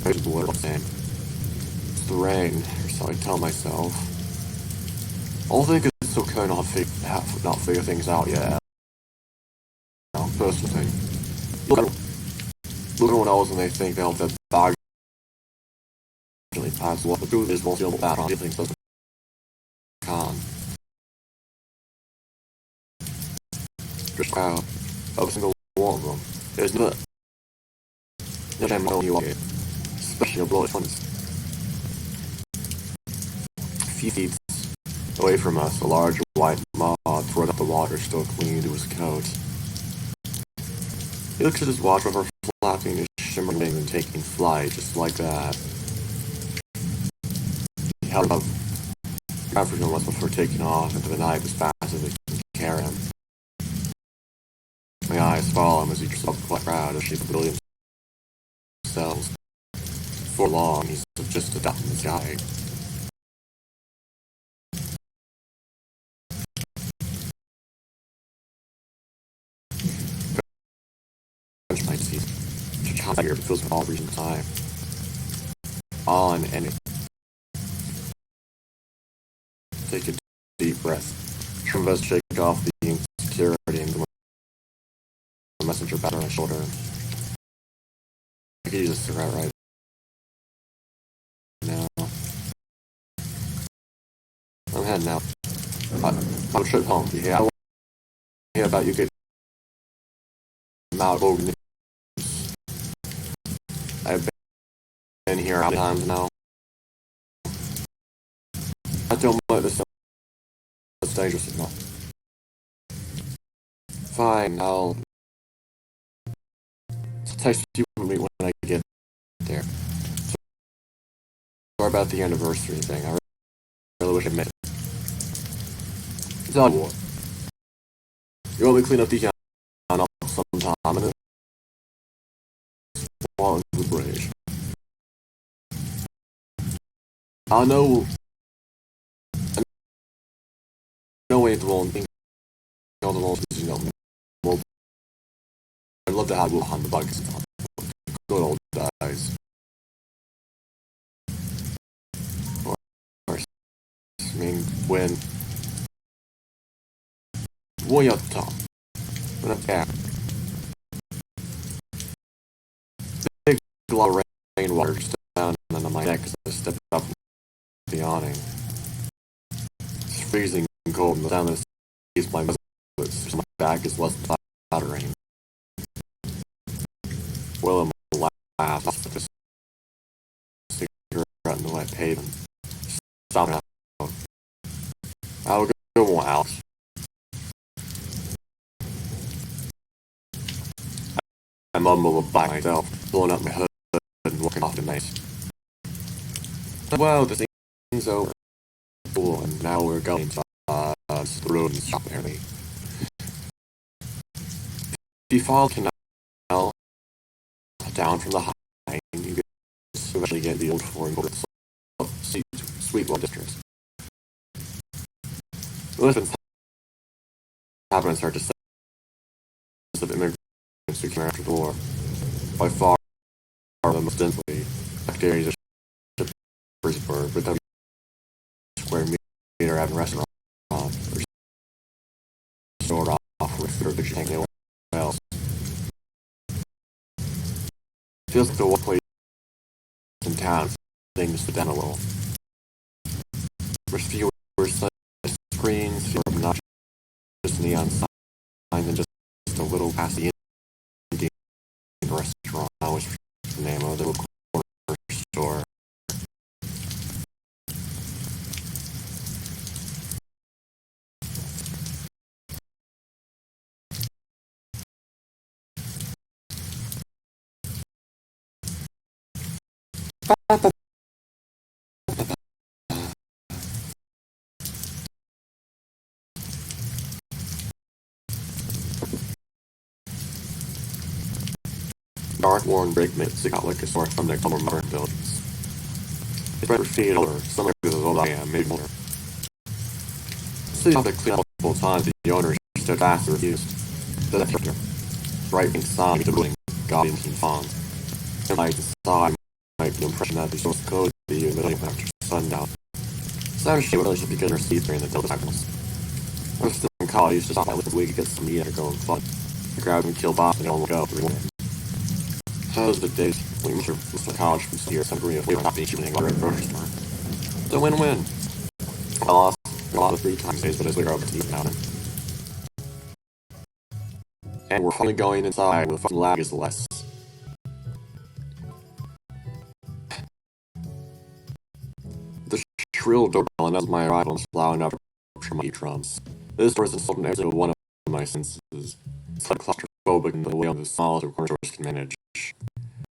I just blur the same. It's the rain, or so I tell myself. I'll think it's okay not figure things out yet. Personal thing. Look at everyone else and they think they'll have bag really pass what the truth is won't feel bad on things doesn't can. Just proud of every single one of them. There's no time knowing you are, especially your bullet ones. A few feet away from us, a large white moth throwing up the water still clinging to his coat. He looks at his watch before flapping his shimmering wings and taking flight, just like that. He held up African once before taking off into the night as fast as they can carry him. My eyes follow him as he drifts up quite proud of shape of billions of cells. For long, he's just a dot in the sky. Crunch my teeth. To count here, but feels for all reason time. On and it. Take a deep breath. Some of us shake off the insecurity and the messenger back on my shoulder. I could use a cigarette right now. I'm heading out. I'm trip home. Yeah, I want to hear about you getting out over the I've been here a times now. I don't know this is dangerous enough. Fine, I'll text you when I get there. Sorry about the anniversary thing. I really wish I met it. Tell you what. You want me to clean up the town up sometime and it's one the bridge. I know ain't the wrong thing. You know the wrong thing, you know. Well, I'd love to have you on the bike. Good old days. Of course. I mean, when you're top. When I'm back. Big lot of rainwater just down on my neck as I step up the awning. It's freezing and cold and the sound of the sea is my muzzle. My back is less flattering. Willem laughed off the cigarette in the wet pavement. Stop it out. I'll go out. I mumble by myself, blowing up my hood and walking off the night. Well, the thing's over. Cool, and now we're going to the road and shop early. If you follow the canal down from the high, you can eventually get the old foreign border Sweetwater district. Listen, happen and start to set of immigrants who came after the war. By far the most densely bacteria Pittsburgh, with every square meter having restaurant or stored off with food or picture anywhere else. Feels like the one place in town things to down a little. There's fewer screens, fewer obnoxious neon signs, and just a little past the Indian restaurant. I always forget the name of the little corner store. dark worn brick makes it out like a sort from the more modern buildings. It's better feet older, some of as old as I am, maybe more. The city had to clean up multiple times, the owners stood fast and refused. The after writing sign the building got in font. And like the sign might be the impression that the source code be in the middle after sundown. Sound shit really should be good received during the Delta Cycles. I was still in college, used to stop by with a week to get some meat and go and fun. Grab and kill boss and all go 3 1. How's the days? We Mr. College from here, some degree of not being shooting at a grocery store. It's a win-win. I lost a lot of 3 times days, but as we were over to eat now. And we're finally going inside where the fucking lag is less. The shrill doorbell announced my arrival and loud enough for my drums. This door is insulting every one of my senses. It's like claustrophobic in the way of the smallest of corner stores can manage.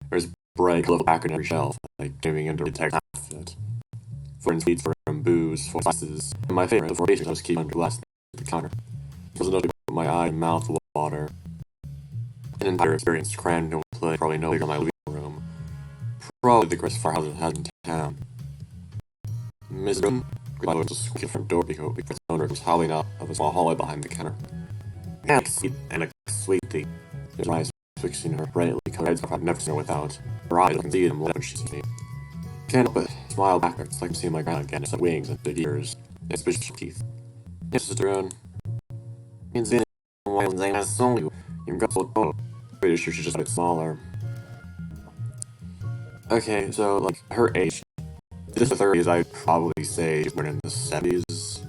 There's break level back in every shelf, like giving into detect outfit. For instance, from booze, for spices, and my favorite, the formations I was keeping under glass at the counter. It was enough to put my eye and mouth water. An entire experience crammed into play, probably no bigger than my living room. Probably the greatest firehouse it has in town. Miss Boone, I was just squeaking front door because the owner was howling out of a small hallway behind the counter. And a sweet thing. His eyes fixing her brightly colored stuff I've never seen her without. Her eyes can see them when she sees me. Can't help but smile backwards, like I'm seeing my ground again. It's like wings and big ears, and suspicious teeth. Yes, Sister Owen. I saw you. You got so tall. Pretty sure she's just a bit smaller. Okay, so, like, her age. This is the 30s, I'd probably say she's born in the 70s.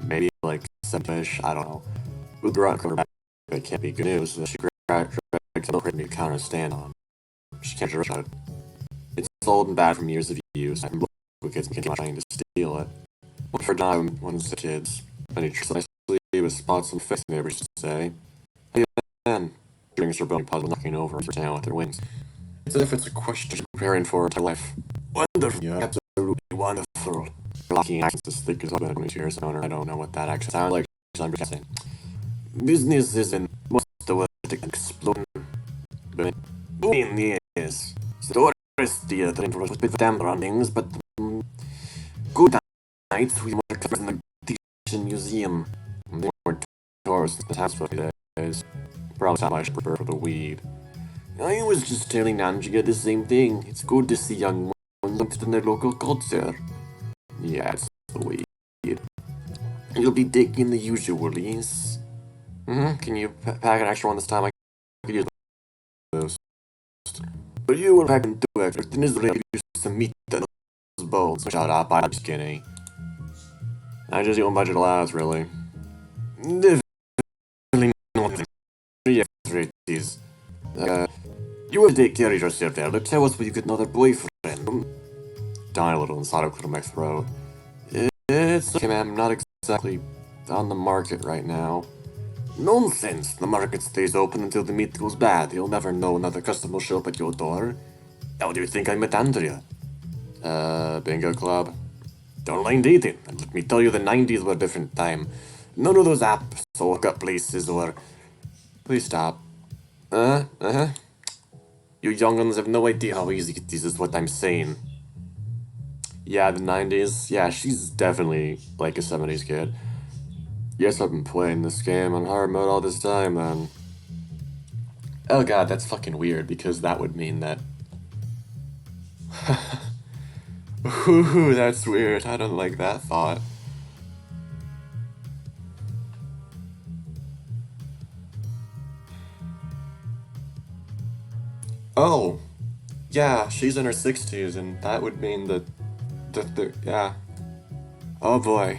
Maybe, like, 7-ish, I don't know. With the rock cover back, it can't be good news. She grabbed a new counter to stand on. She can't rush it. It's old and bad from years of use, and kids can keep trying to steal it. One for dime, one's the kids. And he tries nicely with spots on the face, neighbors to say, "Hey, man," brings her bony puzzle knocking over her down with their wings. It's as if it's a question preparing for her life. Wonderful, yeah, absolutely wonderful. Locking accents as thick as open 20 years owner. I don't know what that accent sounds like, so I'm guessing. Business is in most of the world exploding. But booming, yes. The tourist theatre was a bit of damper on things, but good nights we worked in the British Museum. They were tourists in the house for a few days. Probably not much prefer for the weed. I was just telling Angie the same thing. It's good to see young ones interested in their local culture. Yeah, it's the weed. You'll be taking the usual, yes? Can you pack an extra one this time? I could use those. But you were packing 2 extra. Then is really use some meat in those bowls. Shut up, I'm skinny. I just eat one budget allows, really. Definitely not 3 extra these. You will take care of yourself there. Let's tell us when you get another boyfriend. Dying a little inside of clear my throat. It's okay, ma'am. I'm not exactly on the market right now. Nonsense. The market stays open until the meat goes bad. You'll never know another customer will show up at your door. How do you think I met Andrea? Bingo club. Don't mind eating. And let me tell you, the 90s were a different time. None of those apps or hookup places or... Please stop. You young'uns have no idea how easy it is what I'm saying. Yeah, the 90s. Yeah, she's definitely like a 70s kid. Yes, I've been playing this game on hard mode all this time, man. Oh god, that's fucking weird, because that would mean that... Ooh, that's weird. I don't like that thought. Oh, yeah, she's in her 60s, and that would mean that... yeah. Oh boy.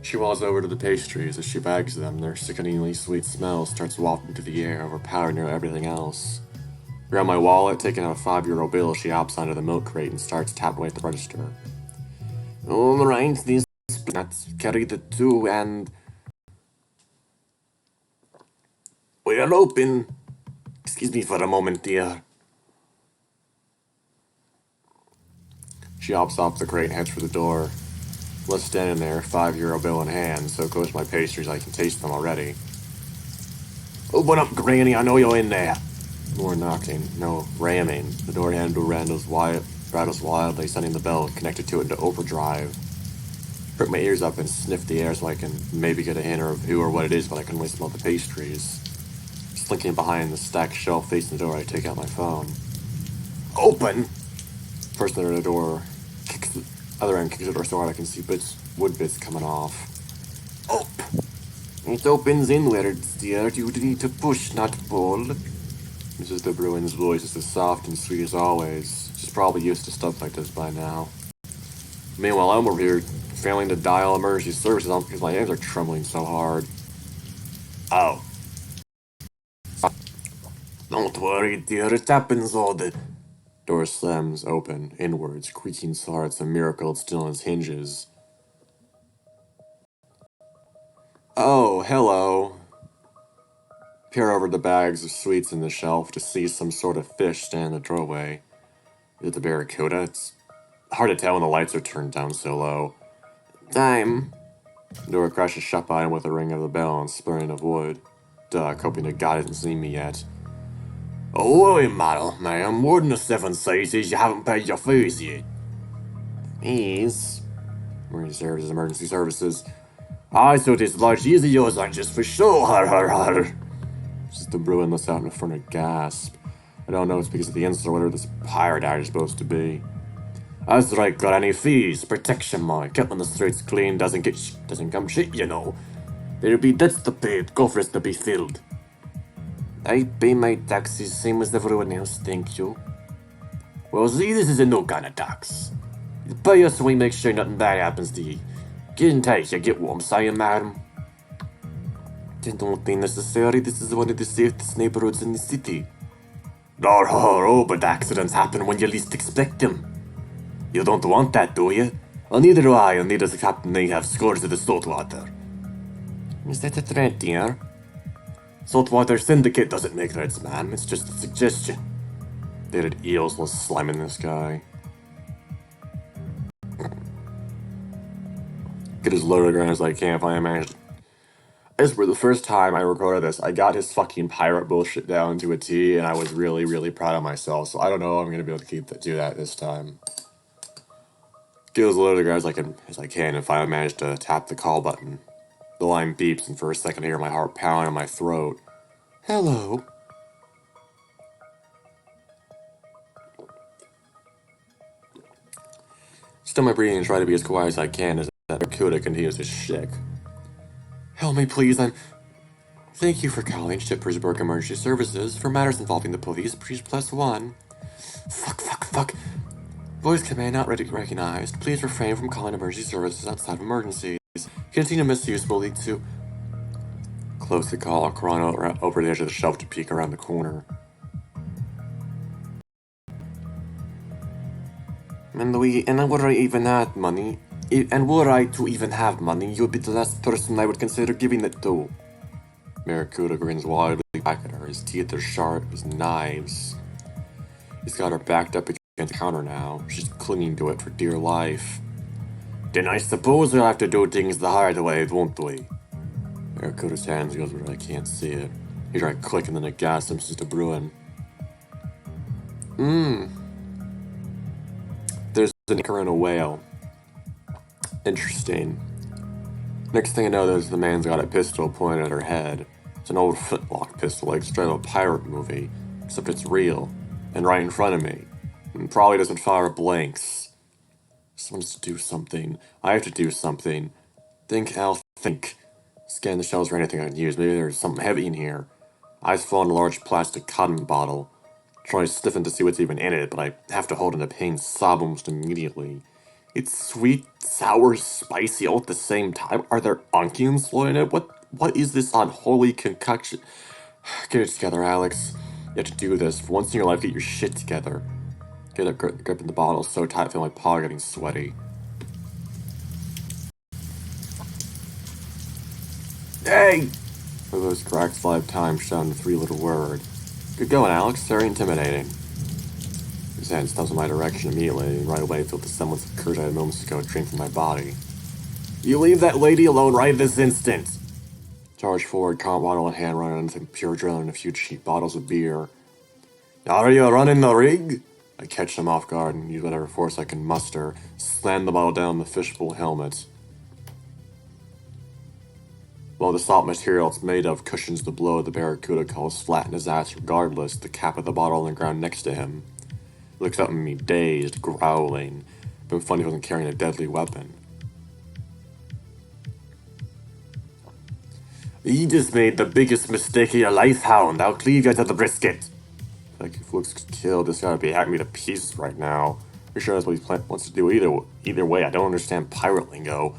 She walks over to the pastries. As she bags them, their sickeningly sweet smell starts wafting to the air, overpowering her everything else. Grab my wallet, taking out a €5 bill, she hops onto the milk crate and starts tapping away at the register. All right, these peanuts carry the 2 and... We're open. Excuse me for a moment, dear. She hops off the crate and heads for the door. Left standing there, €5 bill in hand, so close to my pastries I can taste them already. Open up, Granny, I know you're in there. More knocking, no ramming. The door handle rattles wildly, sending the bell connected to it into overdrive. Prick my ears up and sniff the air so I can maybe get a hint of who or what it is, but I can only smell the pastries. Slinking behind the stacked shelf facing the door, I take out my phone. Open! Person at the door kicks the other end, kicks the door so hard I can see wood bits coming off. Op! It opens inwards, dear. You need to push, not pull. Mrs. De Bruin's voice is as soft and sweet as always. She's probably used to stuff like this by now. Meanwhile, I'm over here failing to dial emergency services because my hands are trembling so hard. Oh. Don't worry, dear. It happens all the... Door slams open, inwards, creaking so hard it's a miracle it's still on its hinges. Oh, hello. Peer over the bags of sweets in the shelf to see some sort of fish stand in the doorway. Is it the barracuda? It's hard to tell when the lights are turned down so low. Time. The door crashes shut behind with a ring of the bell and splintering of wood. Duck, hoping to God hasn't seen me yet. Oh, wait, ma'am. More than the 7 sizes, you haven't paid your fees yet. Fees? Emergency services. I thought this large easy yours are just for show, har har har. Just the Bruin lets out in a front of gasp. I don't know if it's because of the insult or whatever this pirate act is supposed to be. That's right, got any fees? Protection, my. Keeping the streets clean doesn't come shit, you know. There'll be debts to pay, coffers to be filled. I pay my taxes same as everyone else, thank you. Well, see, this is a no kind of tax. You pay us so we make sure nothing bad happens to you. Get in touch, you get what I'm saying, madam? I don't think necessary. This is one of the safest neighborhoods in the city. Oh, but accidents happen when you least expect them. You don't want that, do you? Well, neither do I, and neither does the captain. They have scores of the saltwater. Is that a threat, dear? Saltwater Syndicate doesn't make threats, ma'am. It's just a suggestion. There eels will slime in this guy. Get as low to the ground as I can if I manage. As for the first time I recorded this, I got his fucking pirate bullshit down to a T, and I was really, really proud of myself. So I don't know if I'm gonna be able to do that this time. Get as low to the ground as I can, and finally manage to tap the call button. The line beeps, and for a second I hear my heart pound in my throat. Hello. Still my breathing and try to be as quiet as I can as that barracuda continues to shake. Help me, please. Thank you for calling Shippersburg Emergency Services. For matters involving the police, please press 1. Fuck. Voice command not recognized. Please refrain from calling emergency services outside of emergencies. Continue misuse will lead to... Close the call, crawling over the edge of the shelf to peek around the corner. And were I even had money, and were I to even have money, you'd be the last person I would consider giving it to. Barracuda grins wildly back at her. His teeth are sharp as knives. He's got her backed up against the counter now. She's clinging to it for dear life. Then I suppose we'll have to do things the hard way, won't we? Barracuda's hands goes where I can't see it. He tried clicking, then it gasped him just a Bruin. There's an anchor and a whale. Interesting. Next thing I know, there's the man's got a pistol pointed at her head. It's an old flintlock pistol, like straight out of a pirate movie, except it's real, and right in front of me, and probably doesn't fire blanks. Someone has to do something. I have to do something. Think, Al, think. Scan the shelves for anything I can use. Maybe there's something heavy in here. Eyes fall on a large plastic cotton bottle. Try to stiffen to see what's even in it, but I have to hold in a pain sob almost immediately. It's sweet, sour, spicy all at the same time. Are there onions floating in it? What is this unholy concoction? Get it together, Alex. You have to do this. For once in your life, get your shit together. Get a grip in the bottle so tight I feel my paw getting sweaty. Hey! For those cracks 5 times, shouting the 3-letter word. Good going, Alex. Very intimidating. His hand stumps in my direction immediately, and right away I felt the semblance of curse I had moments ago drain from my body. You leave that lady alone right this instant! Charge forward, comp bottle in hand, running into pure adrenaline and a few cheap bottles of beer. Are you running the rig? I catch him off guard and use whatever force I can muster, slam the bottle down the fishbowl helmet. While the soft material it's made of cushions the blow, the barracuda falls flat in his ass regardless, the cap of the bottle on the ground next to him. He looks up at me, dazed, growling. Been funny if he wasn't carrying a deadly weapon. You just made the biggest mistake of your life, Hound. I'll cleave you to the brisket. Like, if Luke's killed, this gotta be hacking me to pieces right now. Pretty sure that's what he wants to do either way. I don't understand pirate lingo.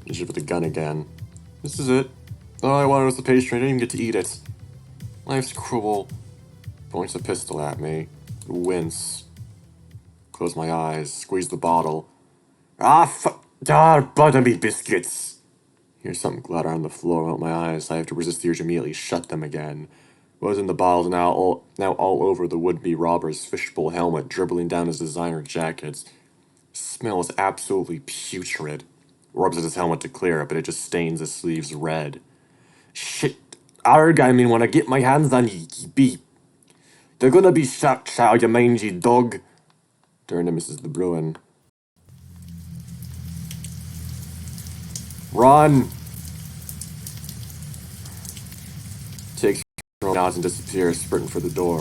He should put the gun again. This is it. All I wanted was the pastry. I didn't even get to eat it. Life's cruel. Points a pistol at me. Wince. Close my eyes. Squeeze the bottle. Buttermeat biscuits. Here's something clatter on the floor out my eyes. I have to resist the urge to immediately shut them again. What was in the bottles now all over the would-be robber's fishbowl helmet, dribbling down his designer jackets. The smell is absolutely putrid. Rubs at his helmet to clear it, but it just stains his sleeves red. Shit. Arg, I mean, when I get my hands on ye, be. They're gonna be shot, chow, you mangy dog. Turned to Mrs. De Bruin. Run! Takes nods and disappears, sprinting for the door.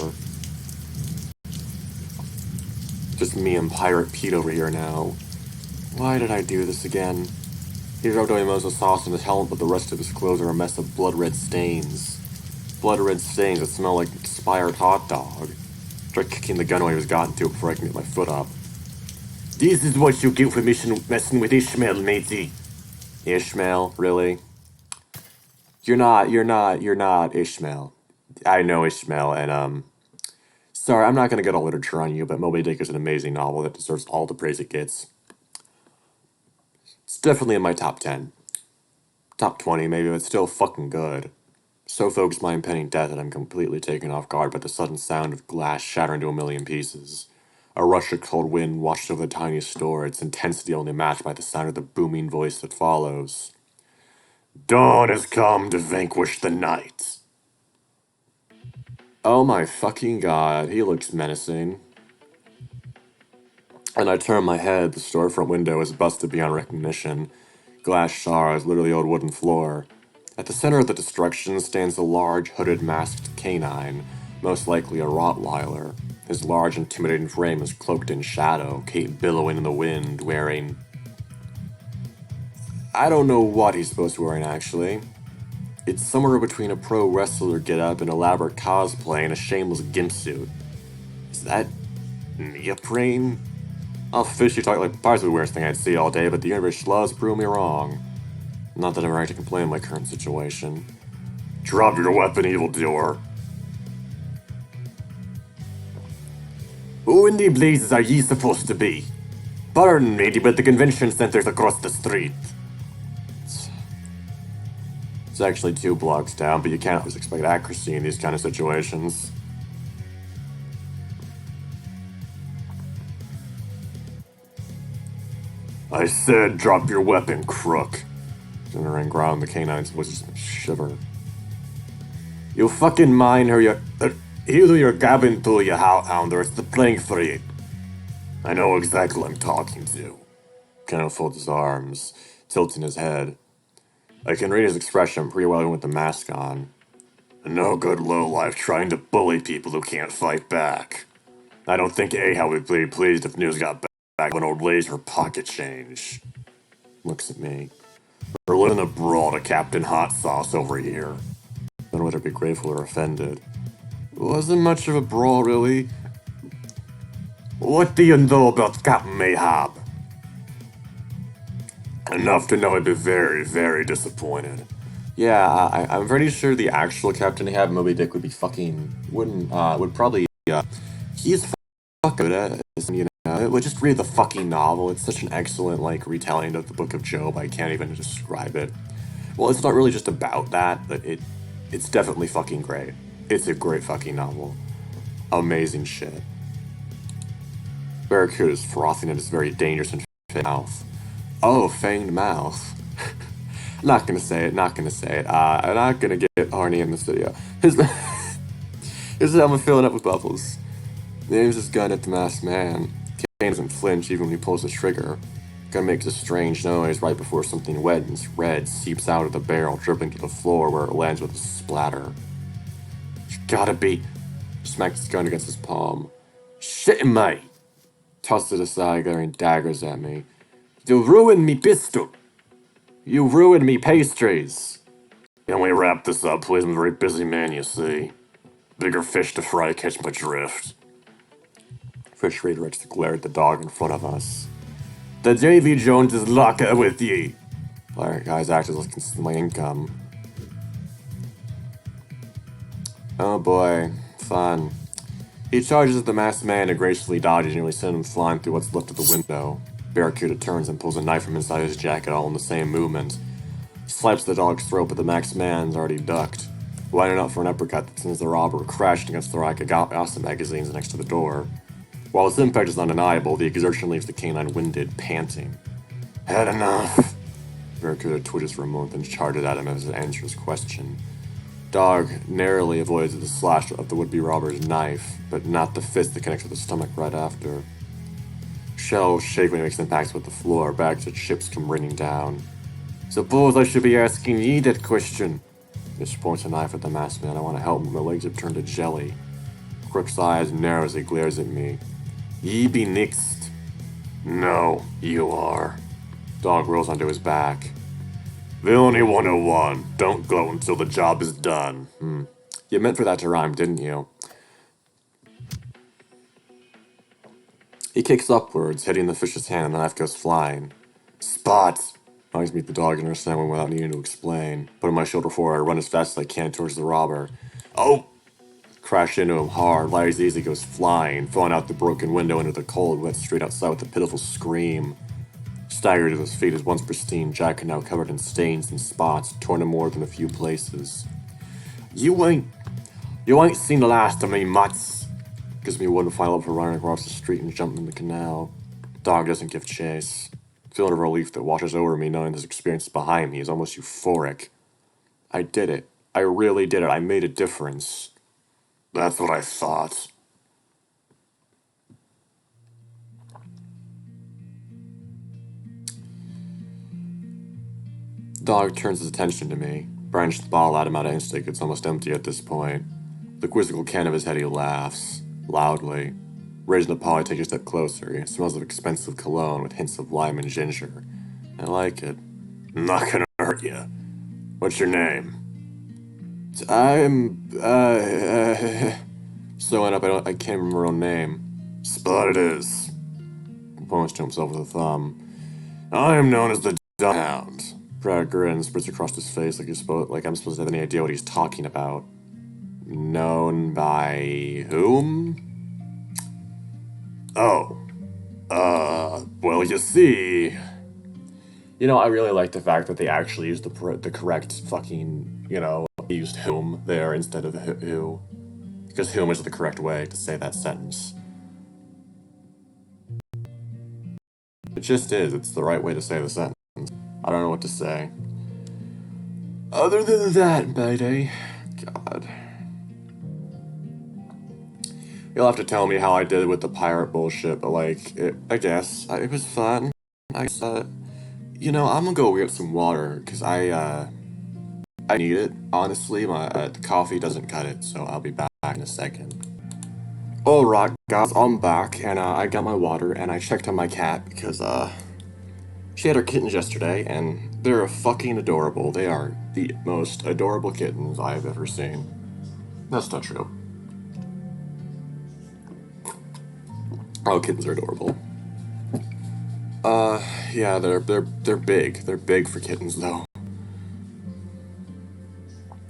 Just me and Pirate Pete over here now. Why did I do this again? He rubbed away most of the sauce on his helmet, but the rest of his clothes are a mess of blood-red stains. Blood-red stains that smell like expired hot dog. Tried kicking the gun away he was gotten to before I can get my foot up. This is what you get for messing with Ishmael, matey. Ishmael, really? You're not Ishmael. I know Ishmael, and, sorry, I'm not gonna get all literature on you, but Moby Dick is an amazing novel that deserves all the praise it gets. It's definitely in my top 10. Top 20, maybe, but it's still fucking good. So focused my impending death that I'm completely taken off guard by the sudden sound of glass shattering to a million pieces. A rush of cold wind washed over the tiny store, its intensity only matched by the sound of the booming voice that follows. Dawn has come to vanquish the night. Oh my fucking god, he looks menacing. And I turn my head, the storefront window is busted beyond recognition. Glass shards, literally old wooden floor. At the center of the destruction stands a large, hooded, masked canine, most likely a Rottweiler. His large, intimidating frame is cloaked in shadow, cape billowing in the wind, wearing... I don't know what he's supposed to be wearing, actually. It's somewhere between a pro wrestler getup, an elaborate cosplay, and a shameless gimp suit. Is that neoprene? I'll officially talk like pirates would the weirdest thing I'd see all day, but the universe loves to prove me wrong. Not that I'm right to complain of my current situation. Drop your weapon, evildoer. Who in the blazes are ye supposed to be? Pardon me, but the convention center's across the street. It's actually 2 blocks down, but you can't always expect accuracy in these kind of situations. I said drop your weapon, crook. Generating ground, the canine's voice just shiver. You fucking mind who you're gabbing to, you hound, or it's the playing for you. I know exactly who I'm talking to. Kenneth folds his arms, tilting his head. I can read his expression pretty well even with the mask on. A no-good lowlife trying to bully people who can't fight back. I don't think Ahab would be pleased if news got back when old lady's her pocket change. Looks at me. We're living a brawl to Captain Hot Sauce over here. Then whether be grateful or offended. It wasn't much of a brawl, really. What do you know about Captain Ahab? Enough to know I'd be very, very disappointed. Yeah, I'm pretty sure the actual Captain Ahab Moby Dick would be fucking... would probably... he's fucking good at it, you know? Just read the fucking novel. It's such an excellent, like, retelling of the Book of Job. I can't even describe it. Well, it's not really just about that, but it's definitely fucking great. It's a great fucking novel. Amazing shit. Barracuda is frothing at his very dangerous and fanged mouth. Oh, fanged mouth. Not gonna say it. I'm not gonna get horny in the studio. His helmet filling up with bubbles. He aims his gun at the masked man. Kane doesn't flinch even when he pulls the trigger. Gun makes a strange noise right before something wet and red seeps out of the barrel, dripping to the floor where it lands with a splatter. You gotta be... Smacks his gun against his palm. Shit, mate! Tosses it aside, glaring daggers at me. You ruined me pistol! You ruined me pastries! Can we wrap this up, please? I'm a very busy man, you see. Bigger fish to fry to catch my drift. Fish redirects the glare at the dog in front of us. The Davy Jones is locker with ye! Black guys act as if my income. Oh boy, fun. He charges at the masked man and gracefully dodges, nearly sending him flying through what's left of the window. Barracuda turns and pulls a knife from inside his jacket, all in the same movement. Slaps the dog's throat, but the masked man's already ducked, lining up for an uppercut that sends the robber crashing against the rack of Gossip magazines next to the door. While its impact is undeniable, the exertion leaves the canine winded, panting. Had enough. Barracuda twitches for a moment, then charges at him as it answers his question. Dog narrowly avoids the slash of the would-be robber's knife, but not the fist that connects with the stomach right after. Shell shake when he makes impacts with the floor, bags of chips come raining down. Suppose I should be asking ye that question. Mitch points a knife at the masked man. I want to help him, but my legs have turned to jelly. Crook's eyes narrow as he glares at me. Ye be next. No, you are. Dog rolls onto his back. Villainy 101. Don't go until the job is done. You meant for that to rhyme, didn't you? He kicks upwards, hitting the fish's hand, and the knife goes flying. Spot! I always meet the dog and understand one without needing to explain. Putting my shoulder forward, I run as fast as I can towards the robber. Oh! Crash into him hard, light as easy goes flying, falling out the broken window into the cold, wet street outside with a pitiful scream. Staggered to his feet, his once pristine jacket now covered in stains and spots, torn in more than a few places. You ain't seen the last of me, mutts! Gives me one final up for running across the street and jumping in the canal. Dog doesn't give chase. Feeling of relief that washes over me knowing this experience is behind me is almost euphoric. I did it. I really did it. I made a difference. That's what I thought. Dog turns his attention to me. Branched the bottle at him out of instinct. It's almost empty at this point. The quizzical can of his head, he laughs. Loudly. Raising the paw, I take a step closer. It smells of expensive cologne with hints of lime and ginger. I like it. I'm not gonna hurt you. What's your name? I'm, slowing up, I can't remember my own name. Spot it is. He points to himself with a thumb. I am known as the Hounds. Brad grins, spreads across his face like I'm supposed to have any idea what he's talking about. Known by whom? Oh. Well, you see... You know, I really like the fact that they actually used the correct fucking, used whom there instead of who. Because whom is the correct way to say that sentence. It just is. It's the right way to say the sentence. I don't know what to say. Other than that, Mayday. God. You'll have to tell me how I did with the pirate bullshit, but I guess. It was fun. I'm gonna go get some water, because I need it, honestly. The coffee doesn't cut it, so I'll be back in a second. Alright, guys, I'm back, and I got my water, and I checked on my cat, because, she had her kittens yesterday, and they're fucking adorable. They are the most adorable kittens I've ever seen. That's not true. Oh, kittens are adorable. Yeah, they're big. They're big for kittens, though.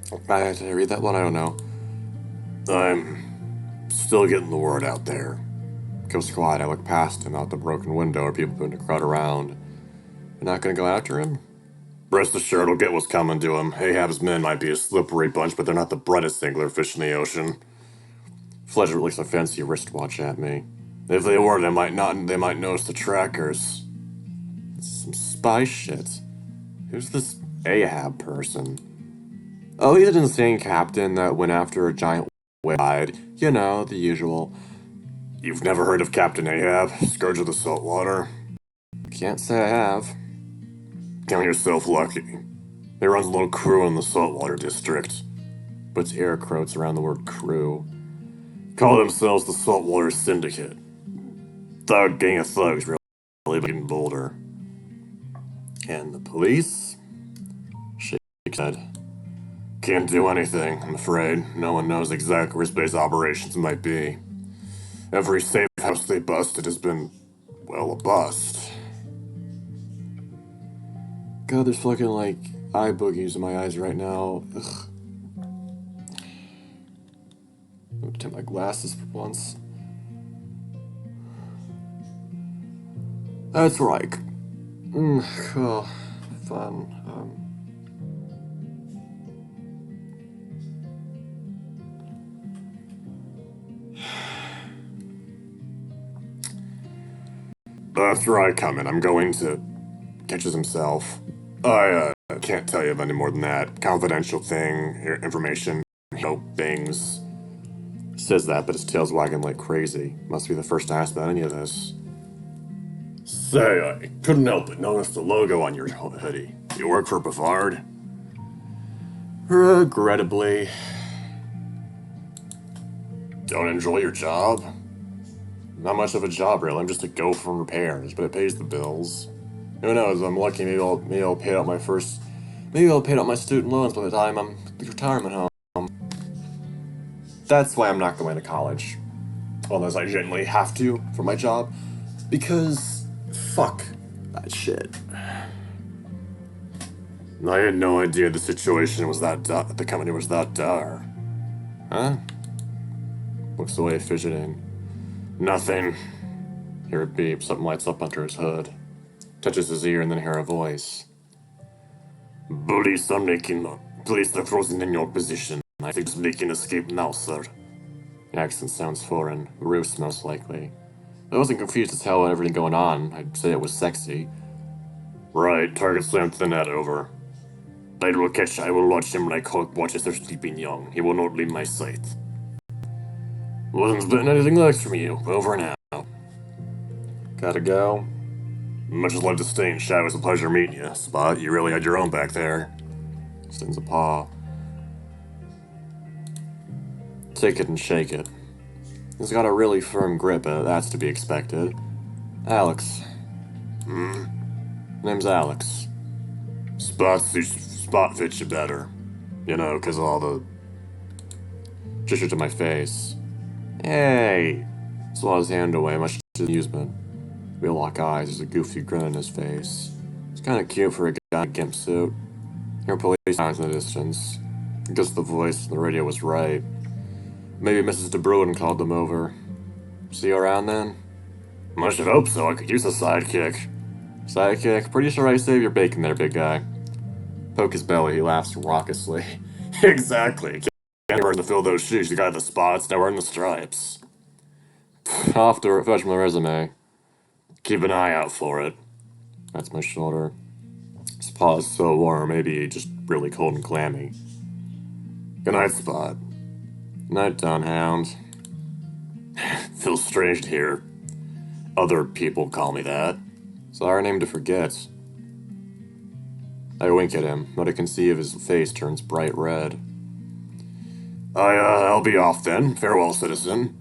Did I read that one? I don't know. I'm still getting the word out there. Goes quiet. I look past him out the broken window where people begin to crowd around. You're not gonna go after him? Rest assured, he'll get what's coming to him. Ahab's men might be a slippery bunch, but they're not the brightest angler fish in the ocean. Fledger released a fancy wristwatch at me. If they were, they might notice the trackers. Some spy shit. Who's this Ahab person? Oh, he's an insane captain that went after a giant whale. You know, the usual. You've never heard of Captain Ahab, Scourge of the Saltwater? Can't say I have. Count yourself lucky. He runs a little crew in the Saltwater District. Puts air quotes around the word crew. Call themselves the Saltwater Syndicate. Thug gang of thugs really big in Boulder. And the police? Shake head. Can't do anything, I'm afraid. No one knows exactly where his base operations might be. Every safe house they busted has been, well, a bust. God, there's fucking, like, eye boogies in my eyes right now. Ugh. I'm gonna take my glasses for once. That's right. Cool. Fun. That's where I come in. I'm going to... Catches himself. I can't tell you any more than that. Confidential thing, information, things. Says that, but his tail's wagging like crazy. Must be the first to ask about any of this. Say, I couldn't help but notice the logo on your hoodie. You work for Bavard? Regrettably. Don't enjoy your job? Not much of a job, really. I'm just a go from repairs, but it pays the bills. Who knows? I'm lucky. Maybe I'll pay out my first. Maybe I'll pay out my student loans by the time I'm at the retirement home. That's why I'm not going to college, unless I genuinely have to for my job, because fuck that shit. I had no idea the situation was that the company was that dire. Huh? Looks away, fidgeting. Nothing. Hear a beep. Something lights up under his hood. Touches his ear and then hear a voice. Police are frozen in your position. I think they can escape now, sir. The accent sounds foreign. Roos, most likely. I wasn't confused as hell with everything going on. I'd say it was sexy. Right, target slammed the net over. I will watch him like Hulk watches their sleeping young. He will not leave my sight. Wasn't expecting anything less from you. Over and out. Gotta go. Much as love to stay and chat. It was a pleasure meeting you, Spot. You really had your own back there. Extends a paw. Take it and shake it. He's got a really firm grip, but that's to be expected. Alex. Name's Alex. Spot fits you better. You know, 'cause of all the... gesture to my face. Hey! Swat his hand away, much to amusement. We lock eyes, there's a goofy grin on his face. It's kinda cute for a guy in a gimp suit. Hear police sounds in the distance. I guess the voice on the radio was right. Maybe Mrs. De Bruin called them over. See you around then? I should hope so, I could use a sidekick. Sidekick? Pretty sure I saved your bacon there, big guy. Poke his belly, he laughs raucously. Exactly. Can't earn to fill those shoes, you got the spots, now earn the stripes. Off to fetch my resume. Keep an eye out for it. That's my shoulder. His paw is so warm, maybe just really cold and clammy. Good night, Spot. Night, Don Hounds. Feels strange to hear other people call me that. It's our name to forget. I wink at him. What I can see of his face turns bright red. I'll be off then. Farewell, citizen.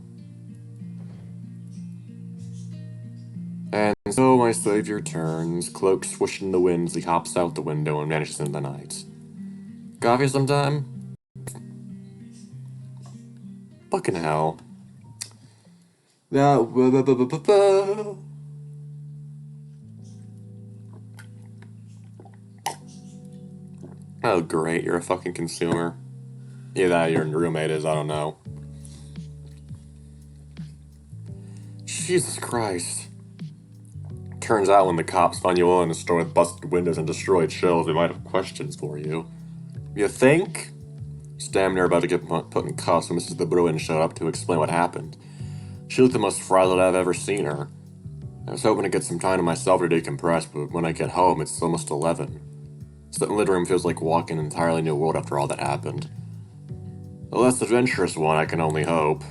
And so my savior turns, cloak swishing in the wind as he hops out the window and vanishes into the night. Coffee sometime? Fucking hell. Oh great, you're a fucking consumer. Either that or your roommate is, I don't know. Jesus Christ. Turns out when the cops find you in a store with busted windows and destroyed shelves, they might have questions for you. You think? He's damn near about to get put in cuffs when Mrs. De Bruin showed up to explain what happened. She looked the most frazzled I've ever seen her. I was hoping to get some time to myself to decompress, but when I get home, it's almost 11. Sitting in the living room feels like walking an entirely new world after all that happened. A less adventurous one, I can only hope.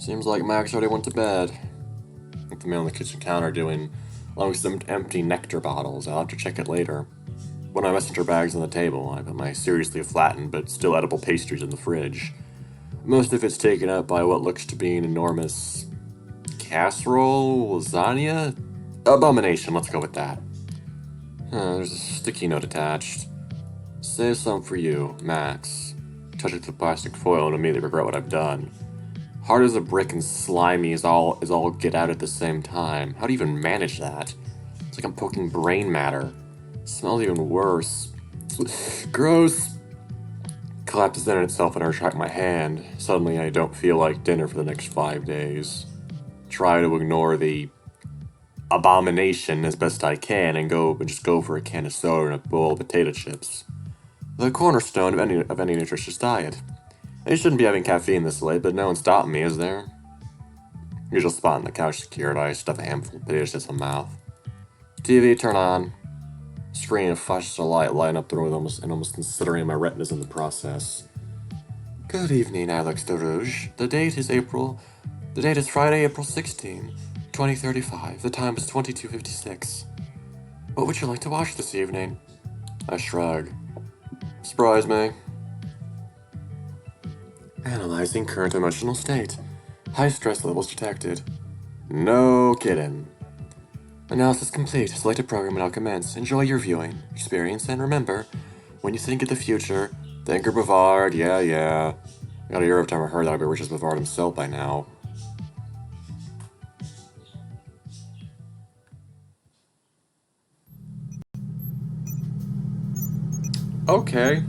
Seems like Max already went to bed. With the man on the kitchen counter doing along with some empty nectar bottles. I'll have to check it later. One of my messenger bags on the table. I put my seriously flattened but still edible pastries in the fridge. Most of it's taken up by what looks to be an enormous casserole, lasagna? Abomination, let's go with that. There's a sticky note attached. Save some for you, Max. Touch it to the plastic foil and immediately regret what I've done. Hard as a brick and slimy as all get out at the same time. How do you even manage that? It's like I'm poking brain matter. It smells even worse. Gross. Collapses in itself and I retract my hand. Suddenly I don't feel like dinner for the next 5 days. Try to ignore the abomination as best I can and just go for a can of soda and a bowl of potato chips. The cornerstone of any nutritious diet. I shouldn't be having caffeine this late, but no one's stopping me, is there? Usual spot on the couch secured, I stuff a handful of potato chips in my mouth. TV, turn on. Screen of flashes of light lighting up the room almost considering my retinas in the process. Good evening, Alex de Rouge. The date is Friday, April 16, 2035. The time is 22:56. What would you like to watch this evening? I shrug. Surprise me. Analyzing current emotional state. High stress levels detected. No kidding. Analysis complete. Select a program and I'll commence. Enjoy your viewing experience and remember, when you think of the future, think of Bavard. Yeah. I got a year of time I heard that I'd be rich as Bavard himself by now. Okay.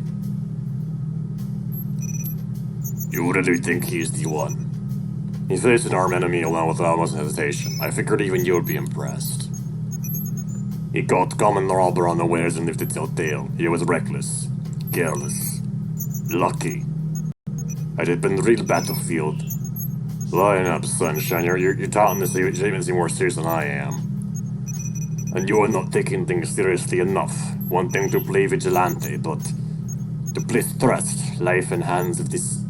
You really think he's the one? He faced an armed enemy alone without much hesitation. I figured even you'd be impressed. He caught common robber unawares and lifted his tail. He was reckless, careless, lucky. Had it been the real battlefield? Line up, sunshine. You're taunting this even more serious than I am. And you are not taking things seriously enough. Wanting to play vigilante, but to place trust, life in hands of this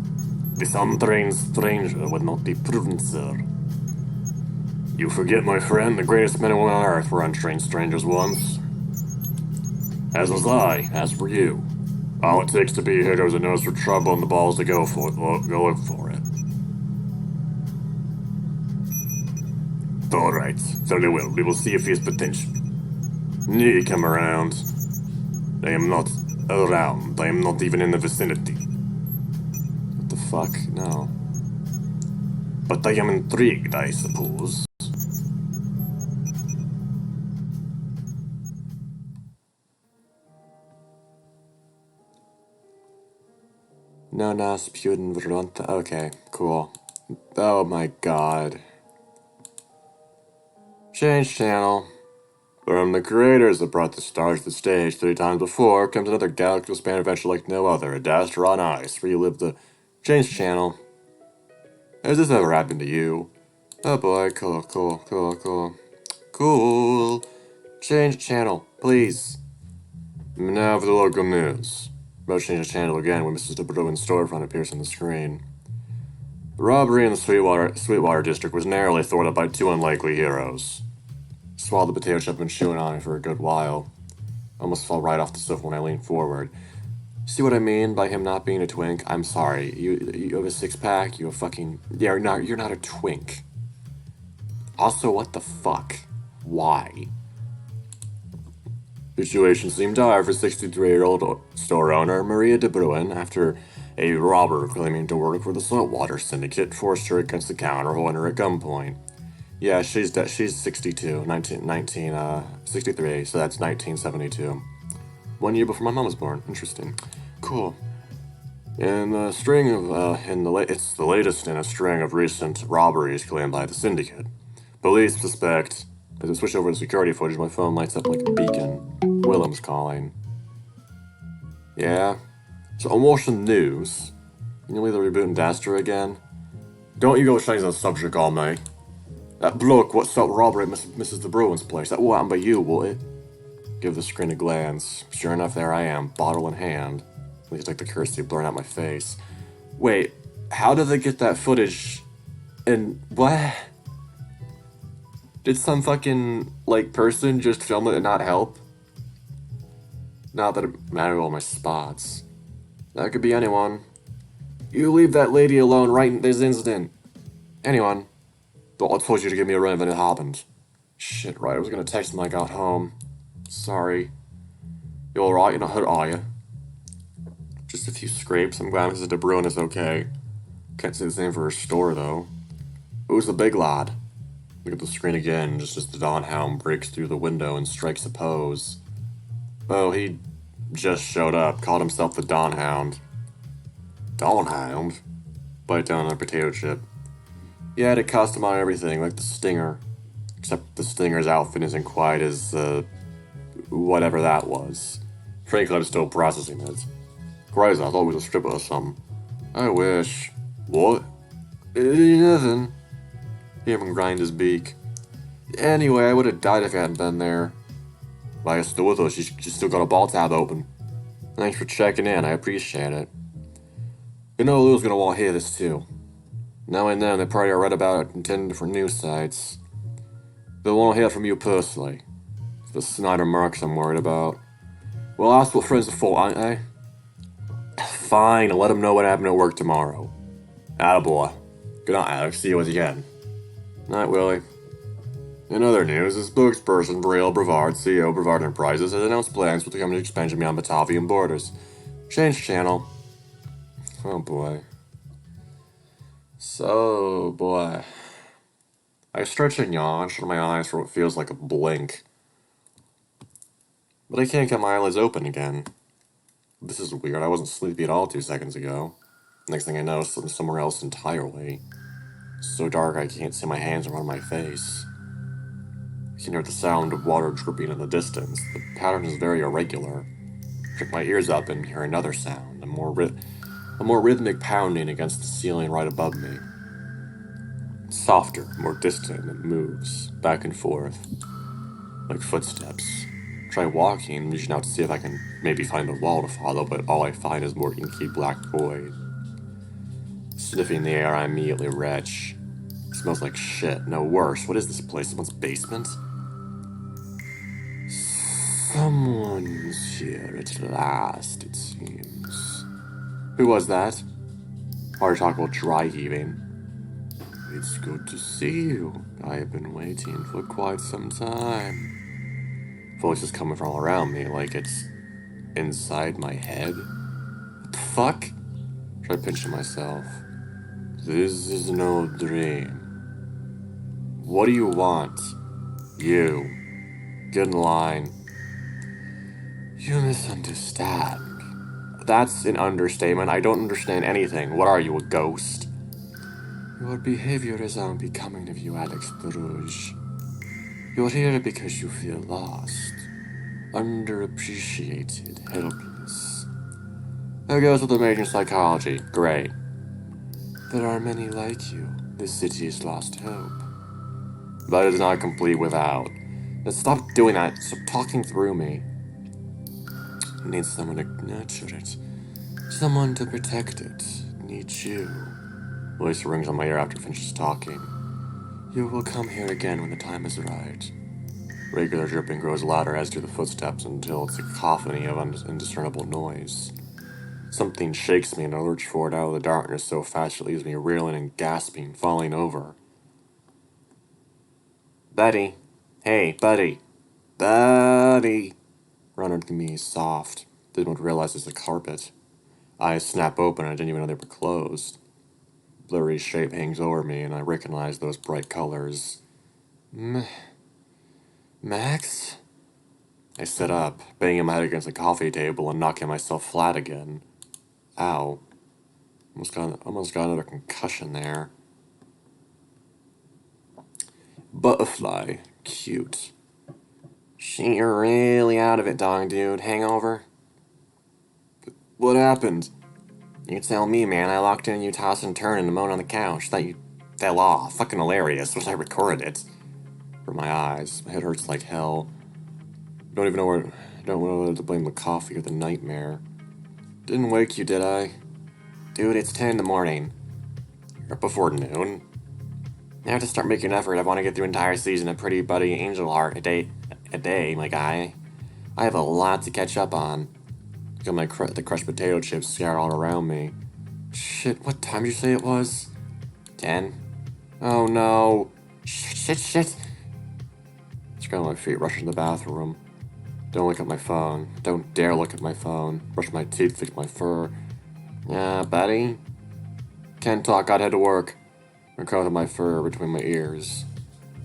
untrained stranger would not be prudent, sir. You forget, my friend, the greatest men and women on earth were untrained strangers once. As was I, as were you. All it takes to be a hero is a nose for trouble and the balls to go for it. Go look for it. Alright, certainly will. We will see if he has potential. Nee, come around. I am not around. I am not even in the vicinity. What the fuck? No. But I am intrigued, I suppose. No, Spuden Verunta. Okay, cool. Oh my god. Change channel. From the creators that brought the stars to the stage 3 times before comes another galactical span adventure like no other. A Daster on Ice. Relive the change channel. Has this ever happened to you? Oh boy, cool. Change channel, please. Now for the local news. About to change the channel again when Mrs. de Bruin's storefront appears on the screen. The robbery in the Sweetwater district was narrowly thwarted by 2 unlikely heroes. Swallowed the potato chip and been chewing on it for a good while. Almost fell right off the sofa when I leaned forward. See what I mean by him not being a twink? I'm sorry. You have a 6-pack. You have fucking... Yeah, you're not a twink. Also, what the fuck? Why? Situation seemed dire for 63-year-old store owner Maria de Bruin after a robber claiming to work for the Saltwater Syndicate forced her against the counter, holding her at gunpoint. Yeah, she's 62, 63, so that's 1972. 1 year before my mom was born. Interesting. Cool. And the string of, it's the latest in a string of recent robberies claimed by the Syndicate. Police suspect, as I switch over to security footage, my phone lights up like a beacon. Willem's calling. Yeah? So I'm watching the news. Can you leave the rebooting Daster again? Don't you go change the subject on me. That bloke what stopped robbery at Mrs. de Bruin's place. That won't happen by you, will it? Give the screen a glance. Sure enough, there I am, bottle in hand. At least like the curse blurring out my face. Wait, how did they get that footage And what? Did some fucking, like, person just film it and not help? Not that it mattered all my spots. That could be anyone. You leave that lady alone right this instant. Anyone. But I told you to give me a run when it happened. Shit, right, I was gonna text him when I got home. Sorry. You alright? You're not hurt, are you? Just a few scrapes. I'm glad Mrs. De Bruin is okay. Can't say the same for her store, though. Who's the big lad? Look at the screen again, just as the Dawn Hound breaks through the window and strikes a pose. Oh, he just showed up, called himself the Dawn Hound. Dawn Hound? Bite down on a potato chip. He had a custom on everything, like the Stinger. Except the Stinger's outfit isn't quite as, whatever that was. Frankly, I'm still processing it. Christ, I thought it was a stripper or something. I wish. What? Nothing. Hear him grind his beak. Anyway, I would have died if I hadn't been there. But I still with us, she's still got a ball tab open. Thanks for checking in, I appreciate it. You know Lou's gonna want to hear this too. Now and then, they probably read about it in 10 different news sites. They'll want to hear from you personally. It's the Snyder marks I'm worried about. Well, ask what friends are for, aren't they? Fine, I'll let them know what happened at work tomorrow. Attaboy. Good night, Alex. See you again. Night, Willie. In other news, the spokesperson for Rail Brevard, CEO of Brevard Enterprises, has announced plans for the company's expansion beyond Batavian borders. Change channel. Oh boy. So, boy. I stretch and yawn, shut my eyes for what feels like a blink. But I can't get my eyelids open again. This is weird, I wasn't sleepy at all 2 seconds ago. Next thing I know, I'm somewhere else entirely. It's so dark I can't see my hands around my face. I can hear the sound of water dripping in the distance. The pattern is very irregular. Prick my ears up and hear another sound, a more rhythmic pounding against the ceiling right above me. It's softer, more distant, and it moves back and forth, like footsteps. Try walking, reaching out to see if I can maybe find a wall to follow, but all I find is more inky black void. Sniffing the air, I immediately retch. It smells like shit. No, worse. What is this place? Someone's basement? Someone's here at last, it seems. Who was that? Hard to talk about dry heaving. It's good to see you. I have been waiting for quite some time. Voice is coming from all around me, like it's inside my head. What the fuck? Try pinching myself. This is no dream. What do you want? You. Get in line. You misunderstand. That's an understatement. I don't understand anything. What are you, a ghost? Your behavior is unbecoming of you, Alex Barouge. You're here because you feel lost, underappreciated, helpless. That goes with the major in psychology. Great. There are many like you. This city has lost hope. But it is not complete without. Now stop doing that. Stop talking through me. It needs someone to nurture it. Someone to protect it. Need you. Voice rings on my ear after it finishes talking. You will come here again when the time is right. Regular dripping grows louder, as do the footsteps, until it's a cacophony of indiscernible noise. Something shakes me and I lurch forward out of the darkness so fast it leaves me reeling and gasping, falling over. Betty. Hey, buddy. Buddy. Run under me, soft. Didn't realize it's a carpet. Eyes snap open and I didn't even know they were closed. Blurry shape hangs over me and I recognize those bright colors. Max? I sit up, banging my head against the coffee table and knocking myself flat again. Ow. Almost got another concussion there. Butterfly. Cute. You're really out of it, dog dude. Hangover? What happened? You tell me, man. I locked in, you toss and turn and moan on the couch. Thought you fell off. Fucking hilarious. Wish I recorded it. For my eyes. My head hurts like hell. Don't know whether to blame the coffee or the nightmare. Didn't wake you, did I? Dude, it's 10 in the morning. Or before noon. I have to start making an effort. I want to get through an entire season of Pretty Buddy Angel Heart a day, my guy. I have a lot to catch up on. Got the crushed potato chips scattered all around me. Shit, what time did you say it was? 10? Oh no. Shit. Scramble my feet, rush into the bathroom. Don't look at my phone. Don't dare look at my phone. Brush my teeth, fix my fur. Yeah, buddy? Can't talk, gotta head to work. Recover my fur between my ears.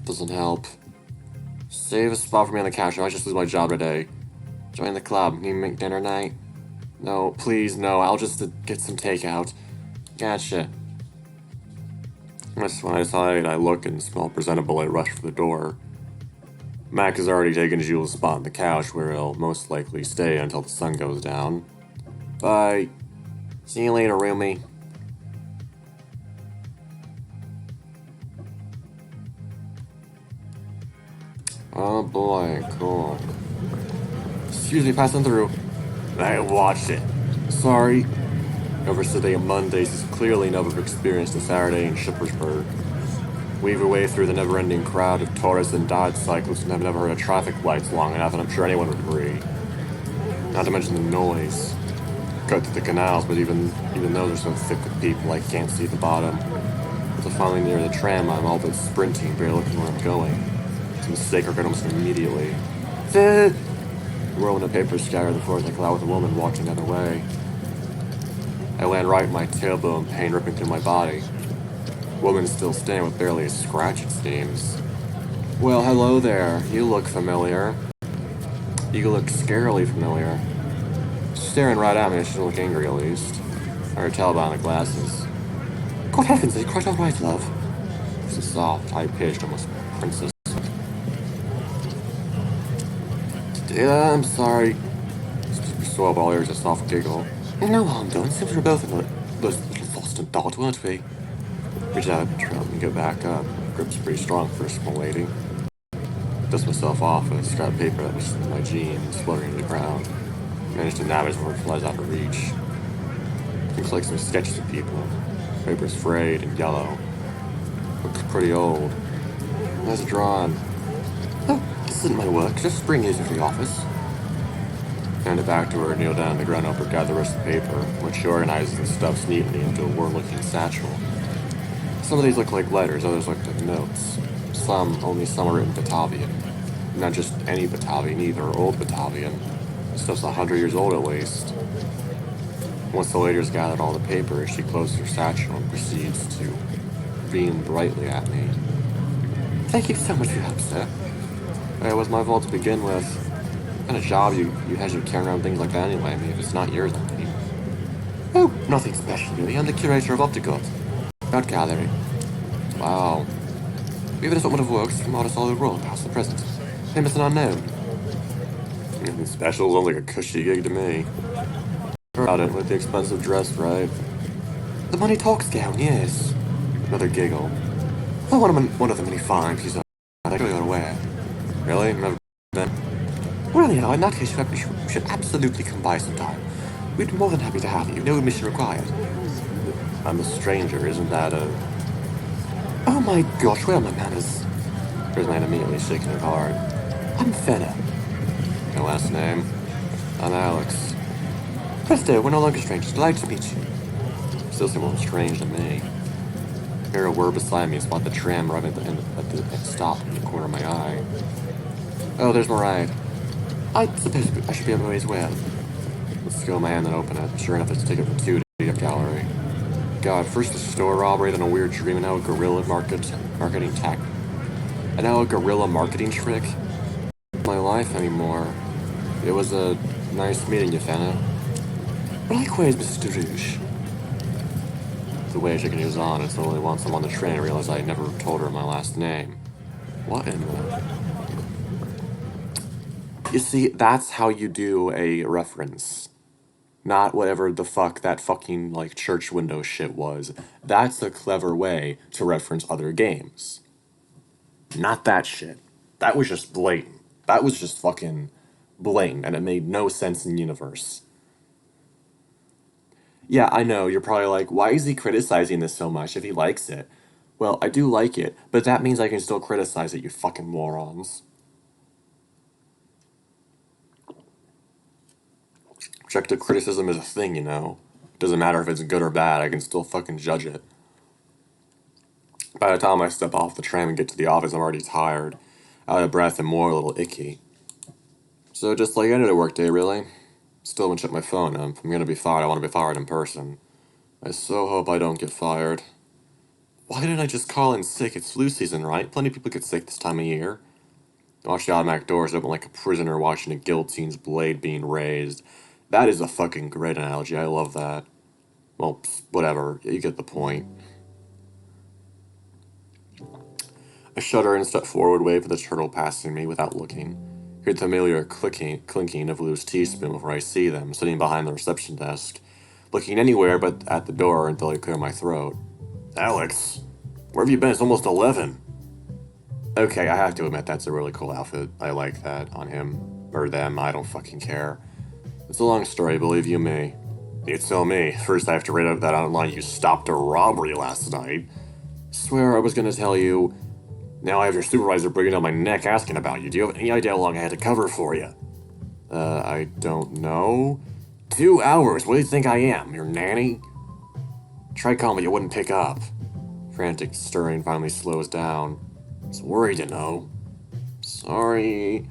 Doesn't help. Save a spot for me on the couch, I might just lose my job today. Join the club, need to make dinner night? No, please, no, I'll just get some takeout. Gotcha. That's when I decide I look and smell presentable, I rush for the door. Mac has already taken Jules' spot on the couch where he'll most likely stay until the sun goes down. Bye. See you later, roomie. Oh boy, cool. Excuse me, passing through. I watched it. Sorry. Over Saturday and Mondays is clearly never experienced a Saturday in Shippersburg. Weave our way through the never-ending crowd of tourists and Dodge cyclists and have never heard of traffic lights long enough, and I'm sure anyone would agree. Not to mention the noise. Cut through the canals, but even though they're so thick with people, I can't see the bottom. As I finally near the tram, I'm all but sprinting, barely looking where I'm going. It's a mistake I regret almost immediately. Rolling the paper scattered on the floor as I collide with a woman walking the other way. I land right in my tailbone, pain ripping through my body. Woman still standing with barely a scratch, it seems. Well, hello there. You look familiar. You look scarily familiar. She's staring right at me. She doesn't look angry, at least. I heard tell by the glasses. Good heavens, are you quite all right, love? This is soft, high-pitched, almost princess. Yeah, I'm sorry. Swell ball ears a soft giggle. No harm done. Seems we're both in those little lost in thought, weren't we? Reach out and get back up. Grip's pretty strong for a small lady. Dust myself off with a scrap of paper that was in my jeans, fluttering to the ground. Managed to nab it before it flies out of reach. Looks like some sketches of people. Paper's frayed and yellow. Looks pretty old. Nice drawn. Oh, this isn't my work. Just bring it into the office. Hand it back to her, kneel down on the ground, help her gather the rest of the paper, which she organizes and stuffs neatly into a worn-looking satchel. Some of these look like letters, others look like notes. Only some are written Batavian. Not just any Batavian either, old Batavian. This stuff's 100 years old at least. Once the lady's gathered all the paper, she closes her satchel and proceeds to beam brightly at me. Thank you so much for your help, sir. It was my fault to begin with. What kind of job you had you carrying around things like that anyway? I mean, if it's not yours, I mean... Oh, nothing special, really. I'm the curator of Opticot. Art gallery. Wow. We have an assortment of works from artists all over the world, past and present. Famous and unknown. Anything special sounds like a cushy gig to me. About it with the expensive dress, right? The money talks gown, yes. Another giggle. Oh, one of the many fine pieces of I really ought to wear. Really? Never been. Well, anyhow, in that case, you should absolutely come by sometime. We'd be more than happy to have you. No admission required. I'm a stranger, isn't that a... Oh my gosh, where are my manners? Here's man immediately shaking it hard. I'm Fenna. My last name? I'm Alex. Presto, we're no longer strangers. Delighted to meet you. Still seem a little strange to me. Hear a word beside me and spot the tram right at the stop in the corner of my eye. Oh, there's my ride. I suppose I should be on my way as well. Let's go in my hand and open it. Sure enough, it's a ticket for 2 to the gallery. God, first a store robbery, then a weird dream, and now a guerrilla marketing tech. And now a guerrilla marketing trick? Not my life anymore. It was a nice meeting you, Fenna. Likewise, Mrs. DeRouge. The way she continues on, it's only once I'm on the train I realize I never told her my last name. What in the... You see, that's how you do a reference. Not whatever the fuck that fucking, like, church window shit was. That's a clever way to reference other games. Not that shit. That was just blatant. That was just fucking blatant, and it made no sense in universe. Yeah, I know, you're probably like, why is he criticizing this so much if he likes it? Well, I do like it, but that means I can still criticize it, you fucking morons. Objective criticism is a thing, you know. It doesn't matter if it's good or bad, I can still fucking judge it. By the time I step off the tram and get to the office, I'm already tired, out of breath, and more a little icky. So just like any other workday, really. Still haven't checked my phone. If I'm gonna be fired, I want to be fired in person. I so hope I don't get fired. Why didn't I just call in sick? It's flu season, right? Plenty of people get sick this time of year. Watch the automatic doors open like a prisoner watching a guillotine's blade being raised. That is a fucking great analogy. I love that. Well, whatever. You get the point. I shudder and step forward, wait for the turtle passing me without looking. Hear the familiar clinking of a loose teaspoon before I see them, sitting behind the reception desk, looking anywhere but at the door until I clear my throat. Alex, where have you been? It's almost 11. Okay, I have to admit that's a really cool outfit. I like that on him. Or them, I don't fucking care. It's a long story, believe you me. You tell me. First I have to read out that online you stopped a robbery last night. Swear I was gonna tell you. Now I have your supervisor breathing down my neck asking about you. Do you have any idea how long I had to cover for you? I don't know. 2 hours? What do you think I am? Your nanny? Try calling, but you wouldn't pick up. Frantic stirring finally slows down. I was worried, you know. Sorry.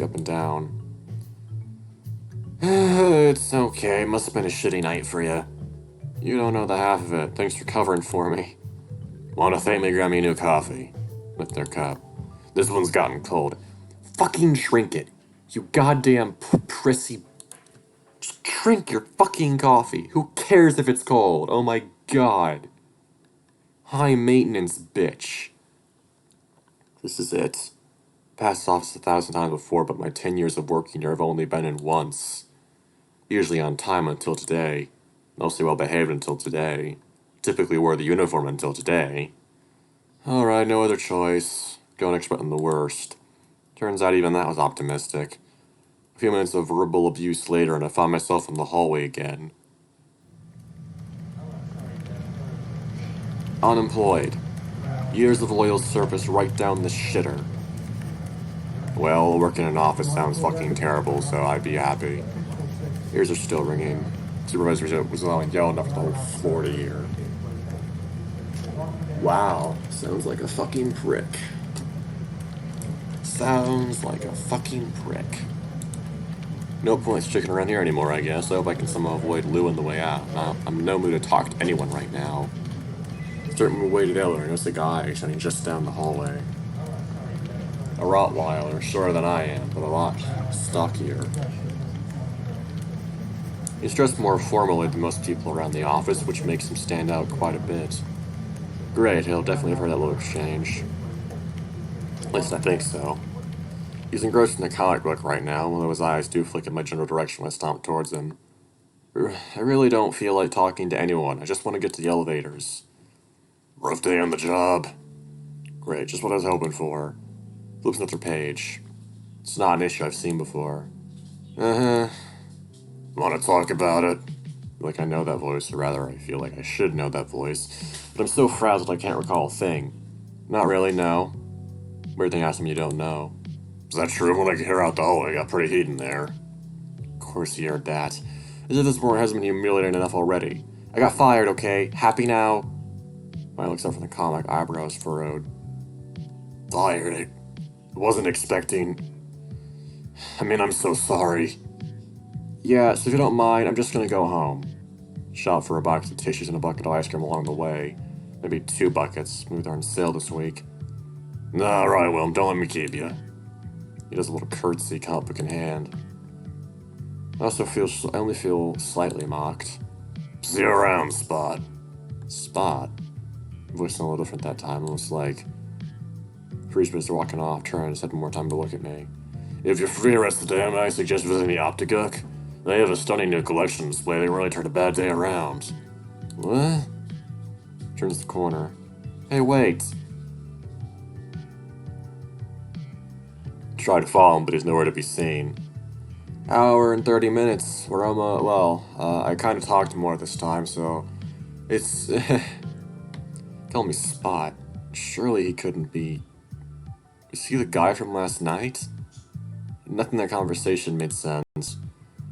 Up and down. It's okay. Must have been a shitty night for you. You don't know the half of it. Thanks for covering for me. Want to thank me, grab me a new coffee. Lift their cup. This one's gotten cold. Fucking drink it. You goddamn prissy. Just drink your fucking coffee. Who cares if it's cold? Oh my god. High maintenance, bitch. This is it. Passed office 1,000 times before, but my 10 years of working here I've only been in once. Usually on time until today. Mostly well behaved until today. Typically wore the uniform until today. Alright, no other choice. Going expecting the worst. Turns out even that was optimistic. A few minutes of verbal abuse later, and I found myself in the hallway again. Unemployed. Years of loyal service right down the shitter. Well, working in an office sounds fucking terrible, so I'd be happy. Ears are still ringing. Supervisor was allowing yell enough for the whole floor to hear. Wow, sounds like a fucking prick. Sounds like a fucking prick. No point sticking around here anymore, I guess. I hope I can somehow avoid Lou on the way out. I'm in no mood to talk to anyone right now. Starting my way to the elevator, I notice a guy standing just down the hallway. A Rottweiler, shorter than I am, but a lot stockier. He's dressed more formally than most people around the office, which makes him stand out quite a bit. Great, he'll definitely have heard that little exchange. At least I think so. He's engrossed in a comic book right now, although his eyes do flick in my general direction when I stomp towards him. I really don't feel like talking to anyone. I just want to get to the elevators. Rough day on the job. Great, just what I was hoping for. Flips another page. It's not an issue I've seen before. Uh-huh. Want to talk about it? Like I know that voice, or rather I feel like I should know that voice. But I'm so frazzled I can't recall a thing. Not really, no. Weird thing asking you don't know. Is that true? When I get here out the hallway, I got pretty heat in there. Of course you heard that. As if this boy hasn't been humiliating enough already. I got fired, okay? Happy now? When I looks up from the comic, eyebrows furrowed. Fired? I wasn't expecting. I mean, I'm so sorry. Yeah, so if you don't mind, I'm just gonna go home. Shop for a box of tissues and a bucket of ice cream along the way. Maybe 2 buckets. Maybe they're on sale this week. Nah, right, Willem, don't let me keep you. He does a little curtsy, comic book in hand. I only feel slightly mocked. See you around, Spot. Spot? Voice a little different that time, almost like... Freeze Mister walking off, turned, just had more time to look at me. If you're free the rest of the day, I suggest visiting the Opticook. They have a stunning new collection display. They really turned a bad day around. What? Turns the corner. Hey, wait. Tried to follow him, but he's nowhere to be seen. Hour and 30 minutes. We're almost, I kind of talked more this time, so it's Call me Spot. Surely he couldn't be... Is he the guy from last night? Nothing in that conversation made sense. It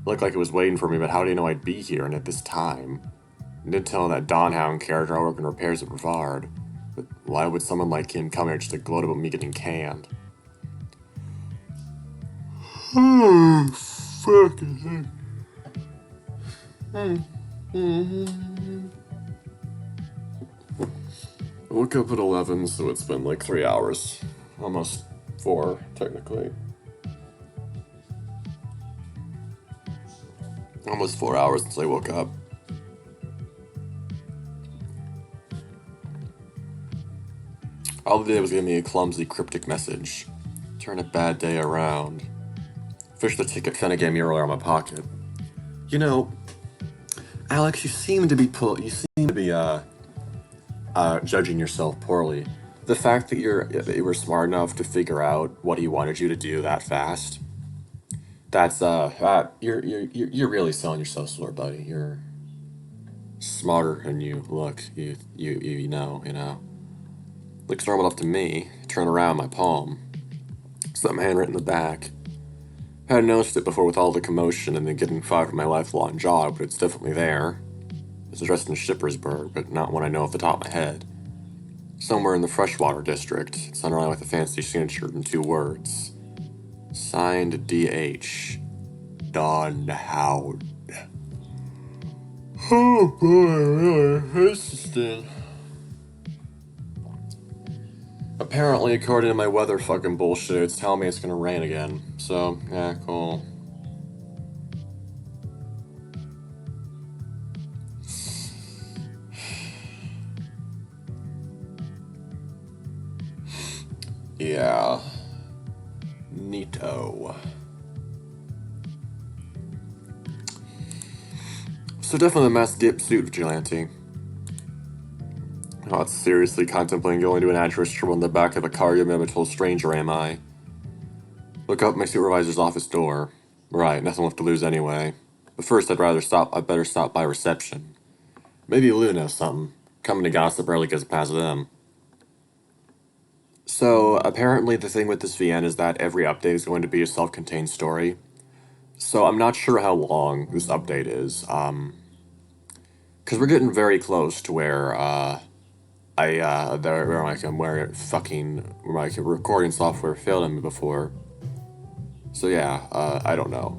looked like it was waiting for me, but how do you know I'd be here and at this time? I didn't tell him that Don Hound character I work in repairs at Brevard. But why would someone like him come here just to gloat about me getting canned? Oh, fucking heck. I woke up at 11, so it's been like 3 hours. Almost 4, technically. Almost 4 hours since I woke up. All they did was give me a clumsy, cryptic message. Turn a bad day around. Fish the ticket Fenna gave me earlier in my pocket. You know, Alex, you seem to be judging yourself poorly. The fact that you were smart enough to figure out what he wanted you to do that fast, that's you're really selling yourself short, buddy. You're smarter than you look. You know. Looks normal enough to me. Turn around my palm. Something handwritten in the back. I hadn't noticed it before with all the commotion and then getting fired from my lifelong job, but it's definitely there. It's addressed in Shippersburg, but not one I know off the top of my head. Somewhere in the freshwater district. It's underlined with a fancy signature in 2 words. Signed D.H. Don Hound. Oh boy, really interesting. Apparently, according to my weather fucking bullshit, it's telling me it's gonna rain again. So, yeah, cool. Yeah. Neato. So definitely the masked dip suit vigilante. Not seriously contemplating going to an address trouble in the back of a car. I'm a total stranger, am I? Look up my supervisor's office door. Right, nothing left to lose anyway. But first, I'd better stop by reception. Maybe Lou knows something. Coming to gossip rarely gets past them. So, apparently the thing with this VN is that every update is going to be a self-contained story. So I'm not sure how long this update is, because we're getting very close to where, where my recording software failed on me before. So yeah, I don't know.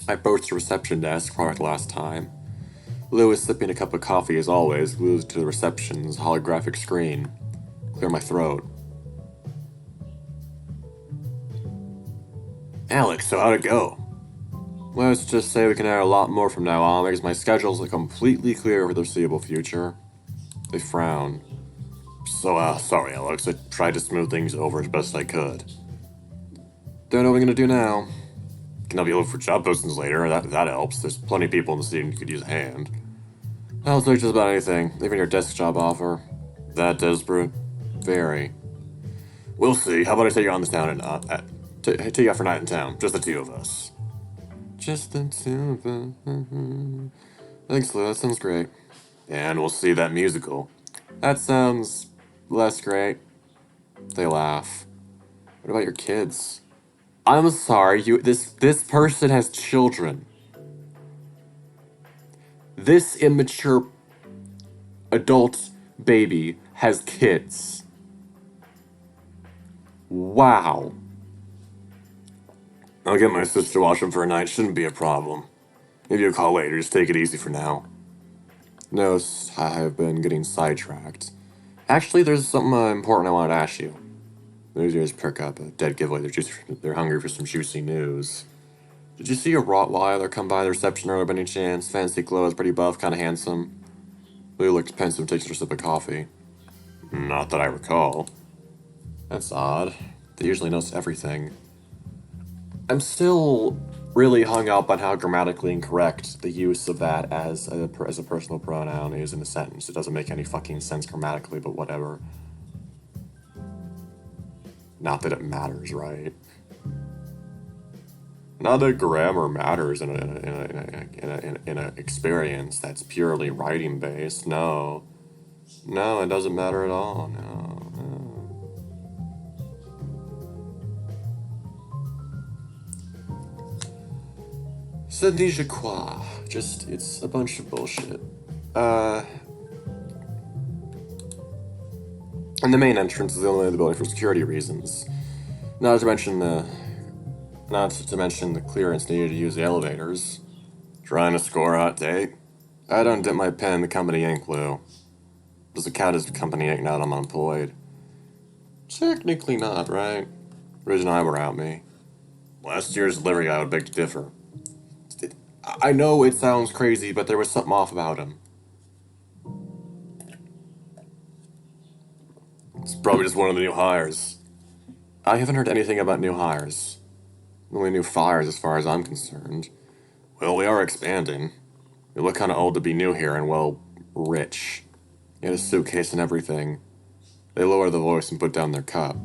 I approached the reception desk prior to last time. Lou was sipping a cup of coffee as always, glued to the reception's holographic screen. Clear my throat. Alex, so how'd it go? Let's just say we can add a lot more from now on because my schedule's completely clear for the foreseeable future. They frown. So, sorry, Alex. I tried to smooth things over as best I could. Don't know what I'm gonna do now. Can help you look for job postings later. That helps. There's plenty of people in the city who could use a hand. I'll take just about anything, even your desk job offer. That desperate? Very. We'll see. How about I take you on this town and take you out for a night in town? Just the 2 of us. Just the 2 of us. Thanks, Lou. That sounds great. And we'll see that musical. That sounds less great. They laugh. What about your kids? I'm sorry, this person has children. This immature adult baby has kids. Wow. I'll get my sister to watch them for a night. Shouldn't be a problem. Maybe you'll call later. Just take it easy for now. No, I've been getting sidetracked. Actually, there's something important I wanted to ask you. Those ears perk up. A dead giveaway. They're hungry for some juicy news. Did you see a Rottweiler come by the reception earlier by any chance? Fancy clothes, pretty buff, kind of handsome. Lou looked pensive and takes her sip of coffee. Not that I recall. That's odd. They usually notice everything. I'm still really hung up on how grammatically incorrect the use of that as a personal pronoun is in a sentence. It doesn't make any fucking sense grammatically, but whatever. Not that it matters, right? Not that grammar matters in an experience that's purely writing based. No, No, it doesn't matter at all. No, no. Ce n'est je crois. Just, it's a bunch of bullshit. And the main entrance is the only way to the building for security reasons. Not to mention the clearance needed to use the elevators. Trying to score a hot date? I don't dip my pen in the company ink, Lou. Does it count as company ink now that I'm unemployed? Technically not, right? Ridge and I were out me. Last year's delivery guy would beg to differ. I know it sounds crazy, but there was something off about him. It's probably just one of the new hires. I haven't heard anything about new hires. Only new fires as far as I'm concerned. Well, we are expanding. We look kinda old to be new here and, well, rich. He had a suitcase and everything. They lower the voice and put down their cup.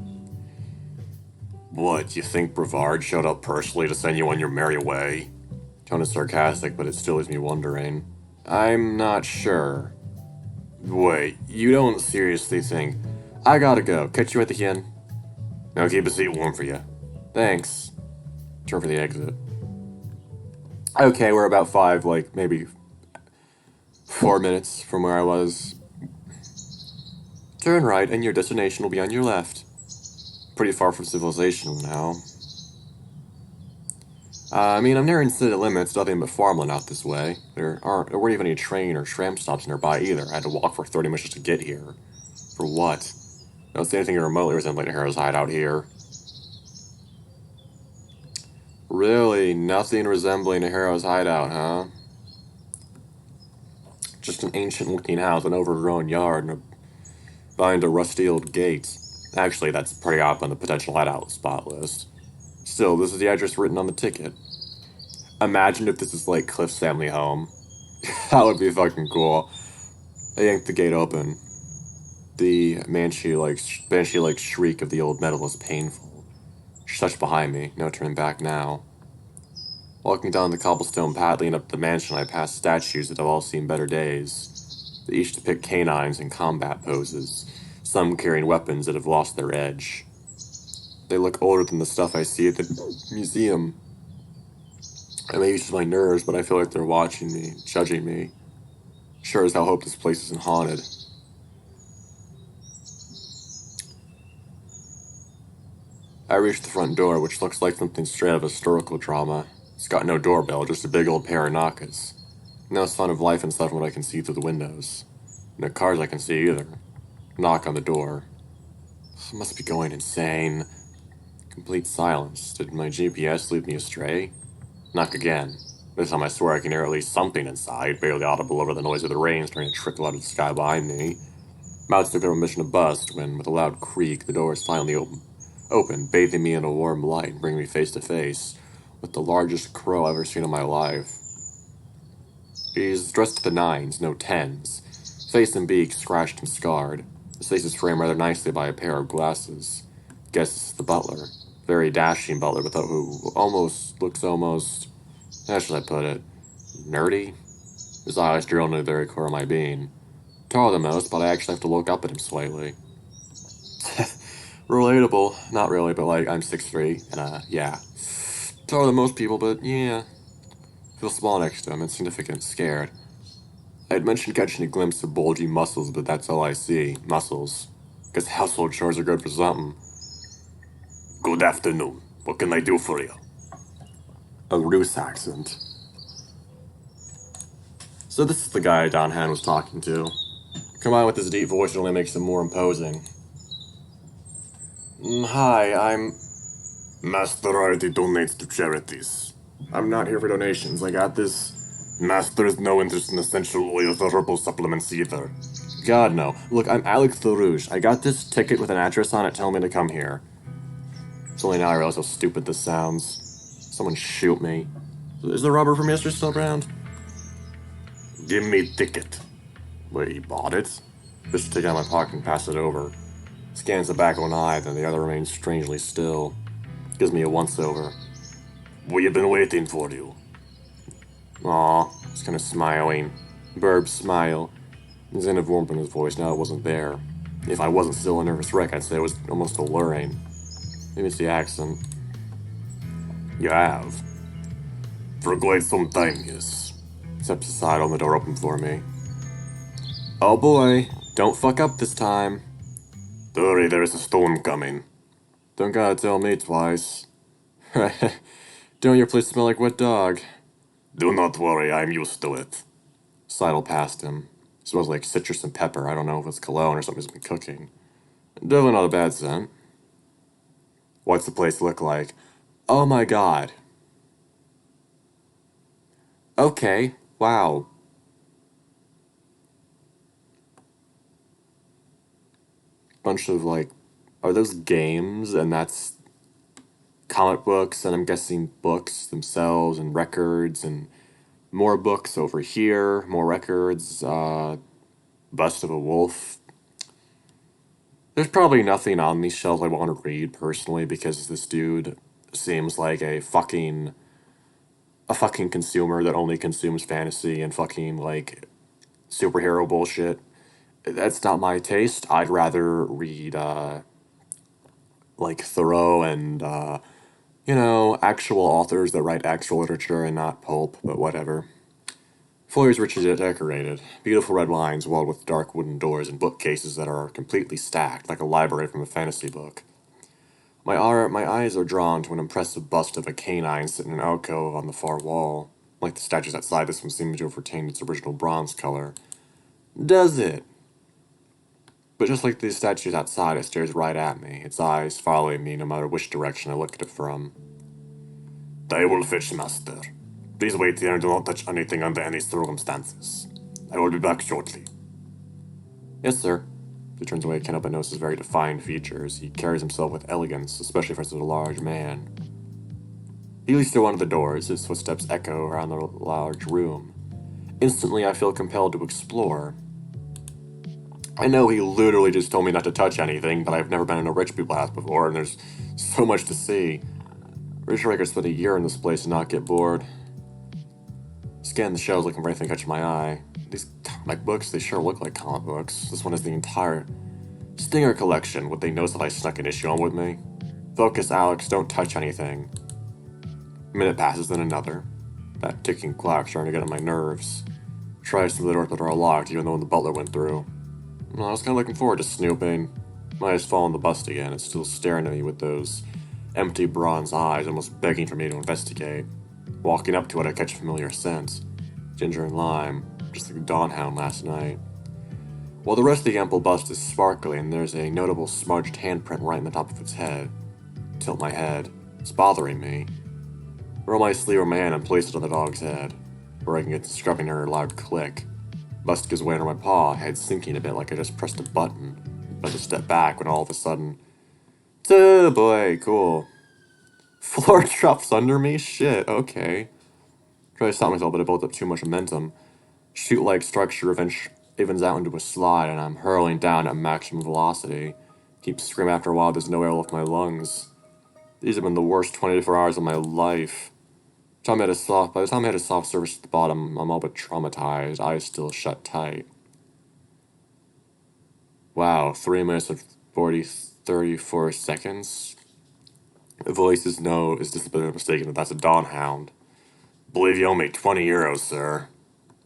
What, you think Brevard showed up personally to send you on your merry way? Tone is sarcastic, but it still leaves me wondering. I'm not sure. Wait, you don't seriously think... I gotta go. Catch you at the inn. I'll keep a seat warm for you. Thanks. Turn for the exit. Okay, we're about maybe 4 minutes from where I was. Turn right and your destination will be on your left. Pretty far from civilization now. I'm near in city limits, nothing but farmland out this way. There weren't even any train or tram stops nearby either. I had to walk for 30 minutes just to get here. For what? I don't see anything remotely resembling a hero's hideout here. Really? Nothing resembling a hero's hideout, huh? Just an ancient-looking house, an overgrown yard, and behind a rusty old gate. Actually, that's pretty up on the potential hideout spot list. Still, this is the address written on the ticket. Imagine if this is like Cliff's family home. That would be fucking cool. I yanked the gate open. The banshee-like shriek of the old metal was painful. She touched behind me, no turning back now. Walking down the cobblestone path leading up to the mansion, I passed statues that have all seen better days. They each depict canines in combat poses, some carrying weapons that have lost their edge. They look older than the stuff I see at the museum. I may use my nerves, but I feel like they're watching me, judging me. Sure as hell hope this place isn't haunted. I reached the front door, which looks like something straight out of a historical drama. It's got no doorbell, just a big old pair of knockers. No sign of life and stuff from what I can see through the windows. No cars I can see either. Knock on the door. I must be going insane. Complete silence. Did my GPS lead me astray? Knock again. This time I swear I can hear at least something inside, barely audible over the noise of the rain starting to trickle out of the sky behind me. Mouths took their mission to bust when, with a loud creak, the doors finally opened, bathing me in a warm light and bringing me face to face with the largest crow I've ever seen in my life. He's dressed to the nines, no tens. Face and beak scratched and scarred. His face is framed rather nicely by a pair of glasses. Guess it's the butler. Very dashing butler, but who looks almost, how should I put it, nerdy? His eyes drilled into the very core of my being. Taller than most, but I actually have to look up at him slightly. Relatable. Not really, but I'm 6'3", and yeah. Taller than most people, but yeah. Feel small next to him, insignificant, scared. I had mentioned catching a glimpse of bulgy muscles, but that's all I see. Muscles. Guess household chores are good for something. Good afternoon. What can I do for you? A Roos accent. So this is the guy Don Han was talking to. Combined with his deep voice, it only makes him more imposing. Hi, I'm... Master already donates to charities. I'm not here for donations. I got this... Master has no interest in essential oils or herbal supplements either. God, no. Look, I'm Alex the Rouge. I got this ticket with an address on it telling me to come here. It's only now I realize how stupid this sounds. Someone shoot me. Is the rubber from yesterday still around? Give me ticket. Wait, he bought it? Puts the ticket out of my pocket and pass it over. Scans the back of one eye, then the other remains strangely still. Gives me a once-over. We've been waiting for you. Aw, he's kinda smiling. Burb smile. There's an warmth in his voice now it wasn't there. If I wasn't still a nervous wreck, I'd say it was almost alluring. Maybe it's the accent. You have. For quite some time, yes. Steps aside on the door open for me. Oh boy, don't fuck up this time. Hurry, there is a storm coming. Don't gotta tell me twice. Don't your place smell like wet dog? Do not worry, I'm used to it. Sidle past him. Smells like citrus and pepper. I don't know if it's cologne or something he's been cooking. Definitely not a bad scent. What's the place look like? Oh my god. Okay, wow. Bunch of like, are those games? And that's comic books, and I'm guessing books themselves, and records, and more books over here, more records, Bust of a Wolf. There's probably nothing on these shelves I want to read personally because this dude seems like a fucking consumer that only consumes fantasy and fucking like superhero bullshit. That's not my taste. I'd rather read like Thoreau and actual authors that write actual literature and not pulp, but whatever. Floor is richly decorated. Beautiful red lines walled with dark wooden doors and bookcases that are completely stacked, like a library from a fantasy book. My eyes are drawn to an impressive bust of a canine sitting in an alcove on the far wall. Like the statues outside, this one seems to have retained its original bronze color. Does it? But just like the statues outside, it stares right at me, its eyes following me no matter which direction I look at it from. I will fetch master. Please wait here and do not touch anything under any circumstances. I will be back shortly. Yes, sir. He turns away, can't help but notice his very defined features. He carries himself with elegance, especially for such a large man. He leads to one of the doors, his footsteps echo around the large room. Instantly, I feel compelled to explore. I know he literally just told me not to touch anything, but I've never been in a rich people's house before, and there's so much to see. Pretty sure I could spend a year in this place and not get bored. Scan the shelves looking for anything to catch my eye. These comic books, they sure look like comic books. This one is the entire Stinger collection. Would they notice if I snuck an issue on with me? Focus, Alex, don't touch anything. A minute passes, then another. That ticking clock starting to get on my nerves. Tries some of the doors that are locked, even though when the butler went through. Well, I was kind of looking forward to snooping. My eyes fall on the bust again. It's still staring at me with those empty bronze eyes, almost begging for me to investigate. Walking up to it, I catch a familiar scent. Ginger and lime, just like Dawn Hound last night. While the rest of the ample bust is sparkling, there's a notable smudged handprint right in the top of its head. Tilt my head. It's bothering me. Roll my sleeve over my hand and place it on the dog's head, where I can get the scrubbing her a loud click. Bust gives way under my paw, head sinking a bit like I just pressed a button. But I step back when all of a sudden... Oh boy, cool. Floor drops under me? Shit, okay. Try to stop myself, but I built up too much momentum. Chute-like structure evens out into a slide, and I'm hurling down at maximum velocity. Keep screaming after a while, there's no air left in my lungs. These have been the worst 24 hours of my life. By the time I hit a soft surface at the bottom, I'm all but traumatized, eyes still shut tight. Wow, 3 minutes and 34 seconds? The voice is just a bit of a mistake, that that's a Dawn Hound. Believe you owe me 20 euros, sir.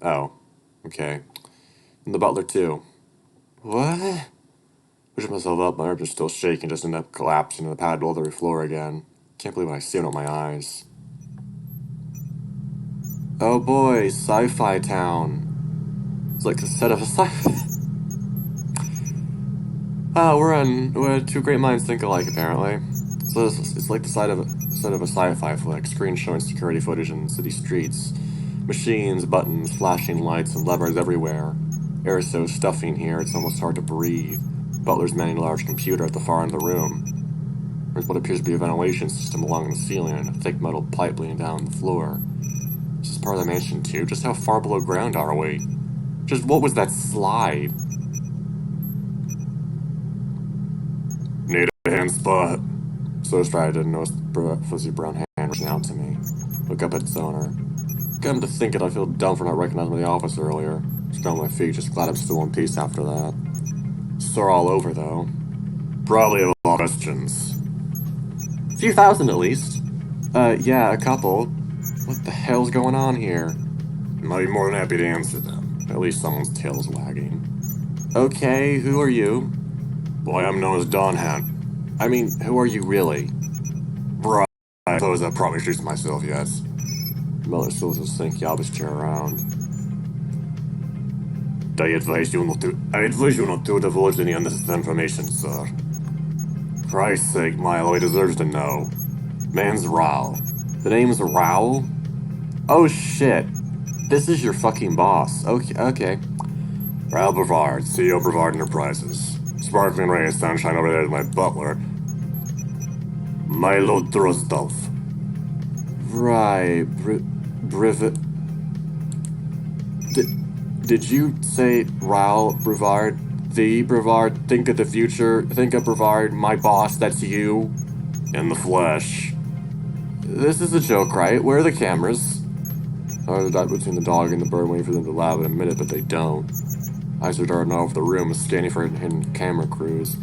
Oh, okay. And the butler, too. What? Pushing myself up, my arms are still shaking, just end up collapsing to the padded leathery floor again. Can't believe what I see with my eyes. Oh boy, Sci-Fi Town. It's like the set of a sci-fi... We're two great minds think alike, apparently. So it's like the set of a sci-fi flick, screen showing security footage in city streets. Machines, buttons, flashing lights, and levers everywhere. Air is so stuffy here, it's almost hard to breathe. Butler's manning a large computer at the far end of the room. There's what appears to be a ventilation system along the ceiling and a thick metal pipe leading down the floor. Is this part of the mansion too? Just how far below ground are we? Just what was that slide? Need a hand spot. So distracted I didn't notice the fuzzy brown hand reaching out to me. Look up at its owner. Come to think it, I feel dumb for not recognizing the office earlier. Still on my feet, just glad I'm still in peace after that. Sore all over, though. Probably have a lot of questions. A few thousand, at least. Yeah, a couple. What the hell's going on here? I'll be more than happy to answer them. At least someone's tail's wagging. Okay, who are you? Boy, I'm known as Don Hound. I mean, who are you really? Right, I suppose I've probably introduced myself yet. Mother still doesn't think I'll just turn around. I advise you not to divulge any unnecessary information, sir. Christ's sake, Milo, he deserves to know. Man's Rao. The name's Rao? Oh shit. This is your fucking boss. Okay. Rao Brevard, CEO of Brevard Enterprises. Sparkling ray of sunshine over there is my butler, Milo Drozdov. Right, Did you say Rao Brevard? The Brevard? Think of the future? Think of Brevard, my boss, that's you? In the flesh. This is a joke, right? Where are the cameras? I was between the dog and the bird, waiting for them to laugh in a minute, but they don't. Eyes are darting all over the room, scanning for hidden camera crews.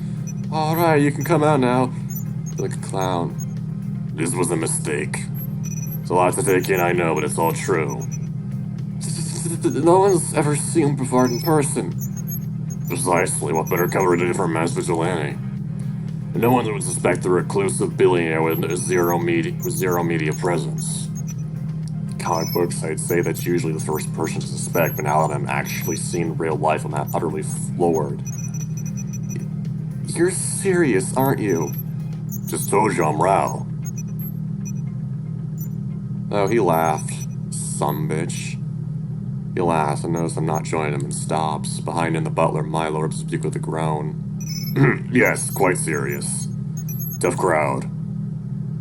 Alright, you can come out now. You're like a clown. This was a mistake. It's a lot to take in, I know, but it's all true. No one's ever seen Brevard in person. Precisely, what better cover a different mass vigilante? And no one would suspect the reclusive billionaire with zero media presence. Comic books, I'd say that's usually the first person to suspect, but now that I'm actually seeing real life, I'm utterly floored. You're serious, aren't you? Just told you I'm Rao. Oh, he laughed. Sumbitch. He laughs and notices I'm not joining him and stops. Behind him, the butler, Milo, rips his beak with a groan. Yes, quite serious. Tough crowd.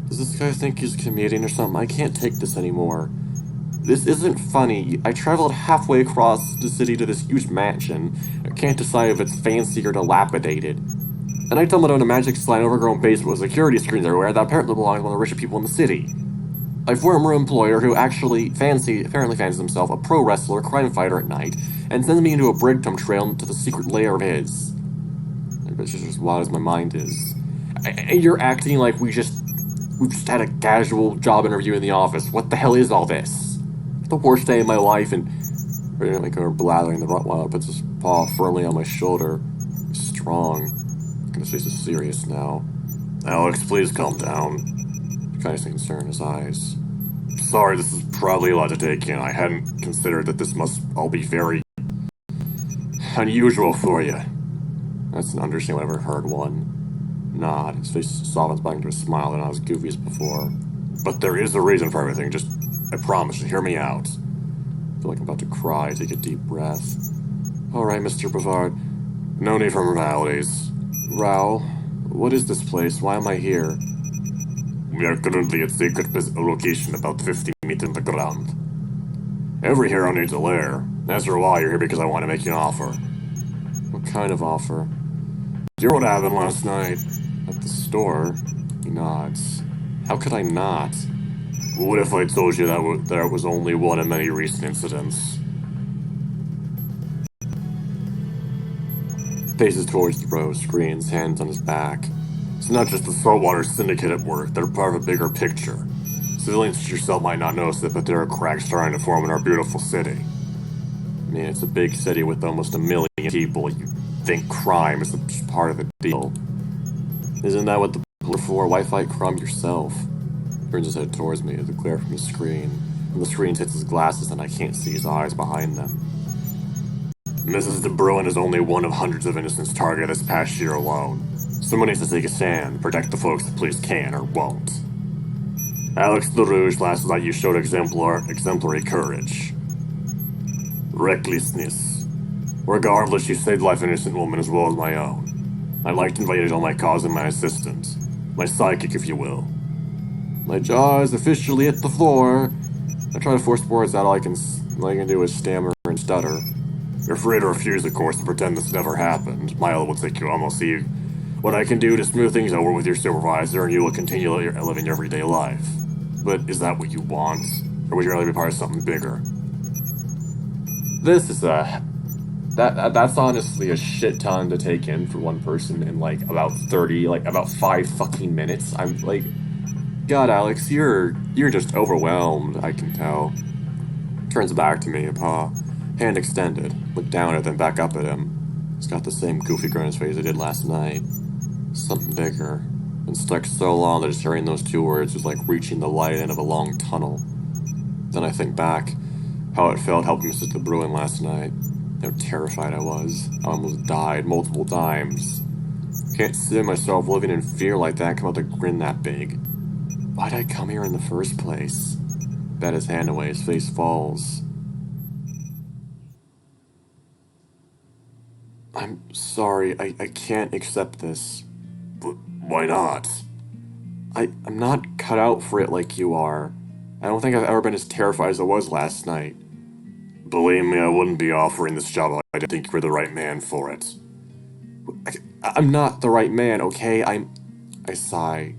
Does this guy think he's a comedian or something? I can't take this anymore. This isn't funny. I traveled halfway across the city to this huge mansion. I can't decide if it's fancy or dilapidated. And I tumbled on a magic slide overgrown basement with security screens everywhere that apparently belong to one of the richer people in the city. A former employer who apparently fancies himself a pro wrestler, crime fighter at night, and sends me into a breadcrumb trail to the secret lair of his. I bet it's just as wild as my mind is. And you're acting like we just had a casual job interview in the office. What the hell is all this? The worst day of my life, and like her blathering, the Rottweiler puts his paw firmly on my shoulder. He's strong. His face is serious now. Alex, please calm down. The kind of concern in his eyes. Sorry, this is probably a lot to take in. I hadn't considered that this must all be very unusual for you. That's an understatement I've ever heard one. Nod. His face softens back into a smile and not as goofy as before. But there is a reason for everything. Just, I promise, hear me out. I feel like I'm about to cry. Take a deep breath. Alright, Mr. Brevard. No need for formalities. Rao, what is this place? Why am I here? We are currently at secret location about 50 meters in the ground. Every hero needs a lair. As for why you're here, because I want to make you an offer. What kind of offer? Do you know what happened last night? At the store? He nods. How could I not? What if I told you that there was only one of many recent incidents? Faces towards the row, screens, hands on his back. It's not just the saltwater syndicate at work, they're part of a bigger picture. Civilians such as yourself might not notice it, but there are cracks starting to form in our beautiful city. I mean, it's a big city with almost 1 million people. You think crime is just part of the deal. Isn't that what the police are for? Why fight crime yourself? He turns his head towards me, the glare from the screen. When the screen hits his glasses and I can't see his eyes behind them. Mrs. De Bruin is only one of hundreds of innocents targeted this past year alone. Someone needs to take a stand, protect the folks the police can or won't. Alex LaRouge, last night you showed exemplary courage. Recklessness. Regardless, you saved the life of an innocent woman as well as my own. I'd like to invite you to my cause and my assistant. My sidekick, if you will. My jaw is officially hit the floor. I try to force words out, all I can do is stammer and stutter. You're free to refuse, of course, and pretend this never happened. Milo will take you home. I'll see what I can do to smooth things over with your supervisor, and you will continue living your everyday life. But is that what you want? Or would you rather be part of something bigger? This is a That's honestly a shit ton to take in for one person in like about 30, like about 5 fucking minutes. I'm like, God, Alex, you're just overwhelmed, I can tell. Turns back to me, paw, hand extended, looked down at then back up at him. He's got the same goofy grin on his face I did last night. Something bigger. Been stuck so long that just hearing those two words was like reaching the light end of a long tunnel. Then I think back, how it felt helping Mrs. De Bruin last night. How terrified I was. I almost died multiple times. Can't see myself living in fear like that, come out with a grin that big. Why'd I come here in the first place? Bet his hand away, his face falls. I'm sorry, I can't accept this. Why not? I'm not cut out for it like you are. I don't think I've ever been as terrified as I was last night. Believe me, I wouldn't be offering this job if I didn't think you were the right man for it. I'm not the right man, okay? I sigh.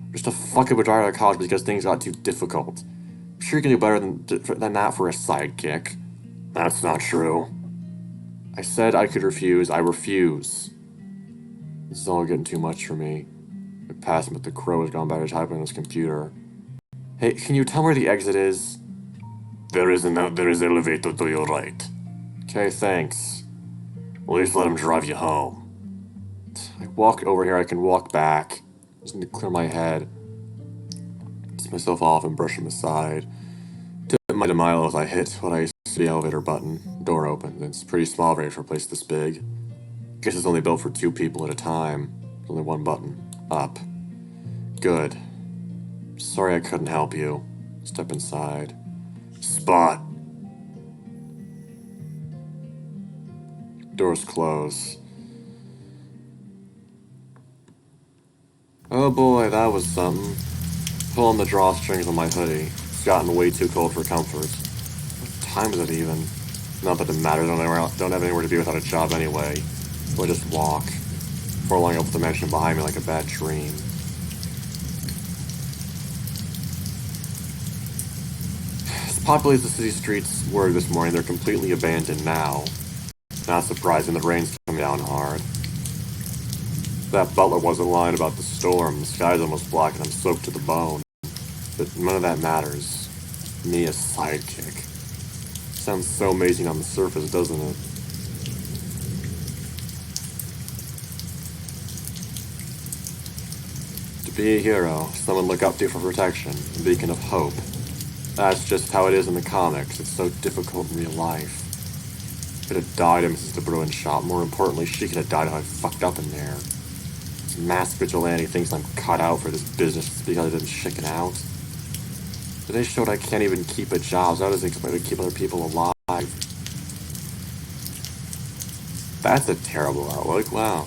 I'm just a fucking retire out of college because things got too difficult. I'm sure you can do better than that for a sidekick. That's not true. I said I could refuse. I refuse. This is all getting too much for me. I passed him, but the crow has gone back to typing on his computer. Hey, can you tell me where the exit is? There is elevator to your right. Okay, thanks. At least let him drive you home. I walk over here, I can walk back. Just need to clear my head. Dust myself off and brush him aside. Tip my demile as I hit what I see the elevator button. Door opens. It's pretty small for a place this big. Guess it's only built for 2 people at a time. There's only 1 button. Up. Good. Sorry I couldn't help you. Step inside. Spot. Doors close. Oh boy, that was something. Pulling the drawstrings on my hoodie. It's gotten way too cold for comfort. What time is it even? Not that it matters, don't have anywhere to be without a job anyway. So I just walk, furlong up the mansion behind me like a bad dream. As popular as the city streets were this morning, they're completely abandoned now. Not surprising, the rain's coming down hard. That butler wasn't lying about the storm. The sky's almost black and I'm soaked to the bone. But none of that matters. Me, a sidekick. Sounds so amazing on the surface, doesn't it? To be a hero, someone look up to for protection, a beacon of hope. That's just how it is in the comics. It's so difficult in real life. Could have died in Mrs. De Bruin's shop. More importantly, she could have died if I fucked up in there. This masked vigilante thinks I'm cut out for this business because I didn't chicken out. But they showed I can't even keep a job, so how does it expect to keep other people alive? That's a terrible outlook. Wow.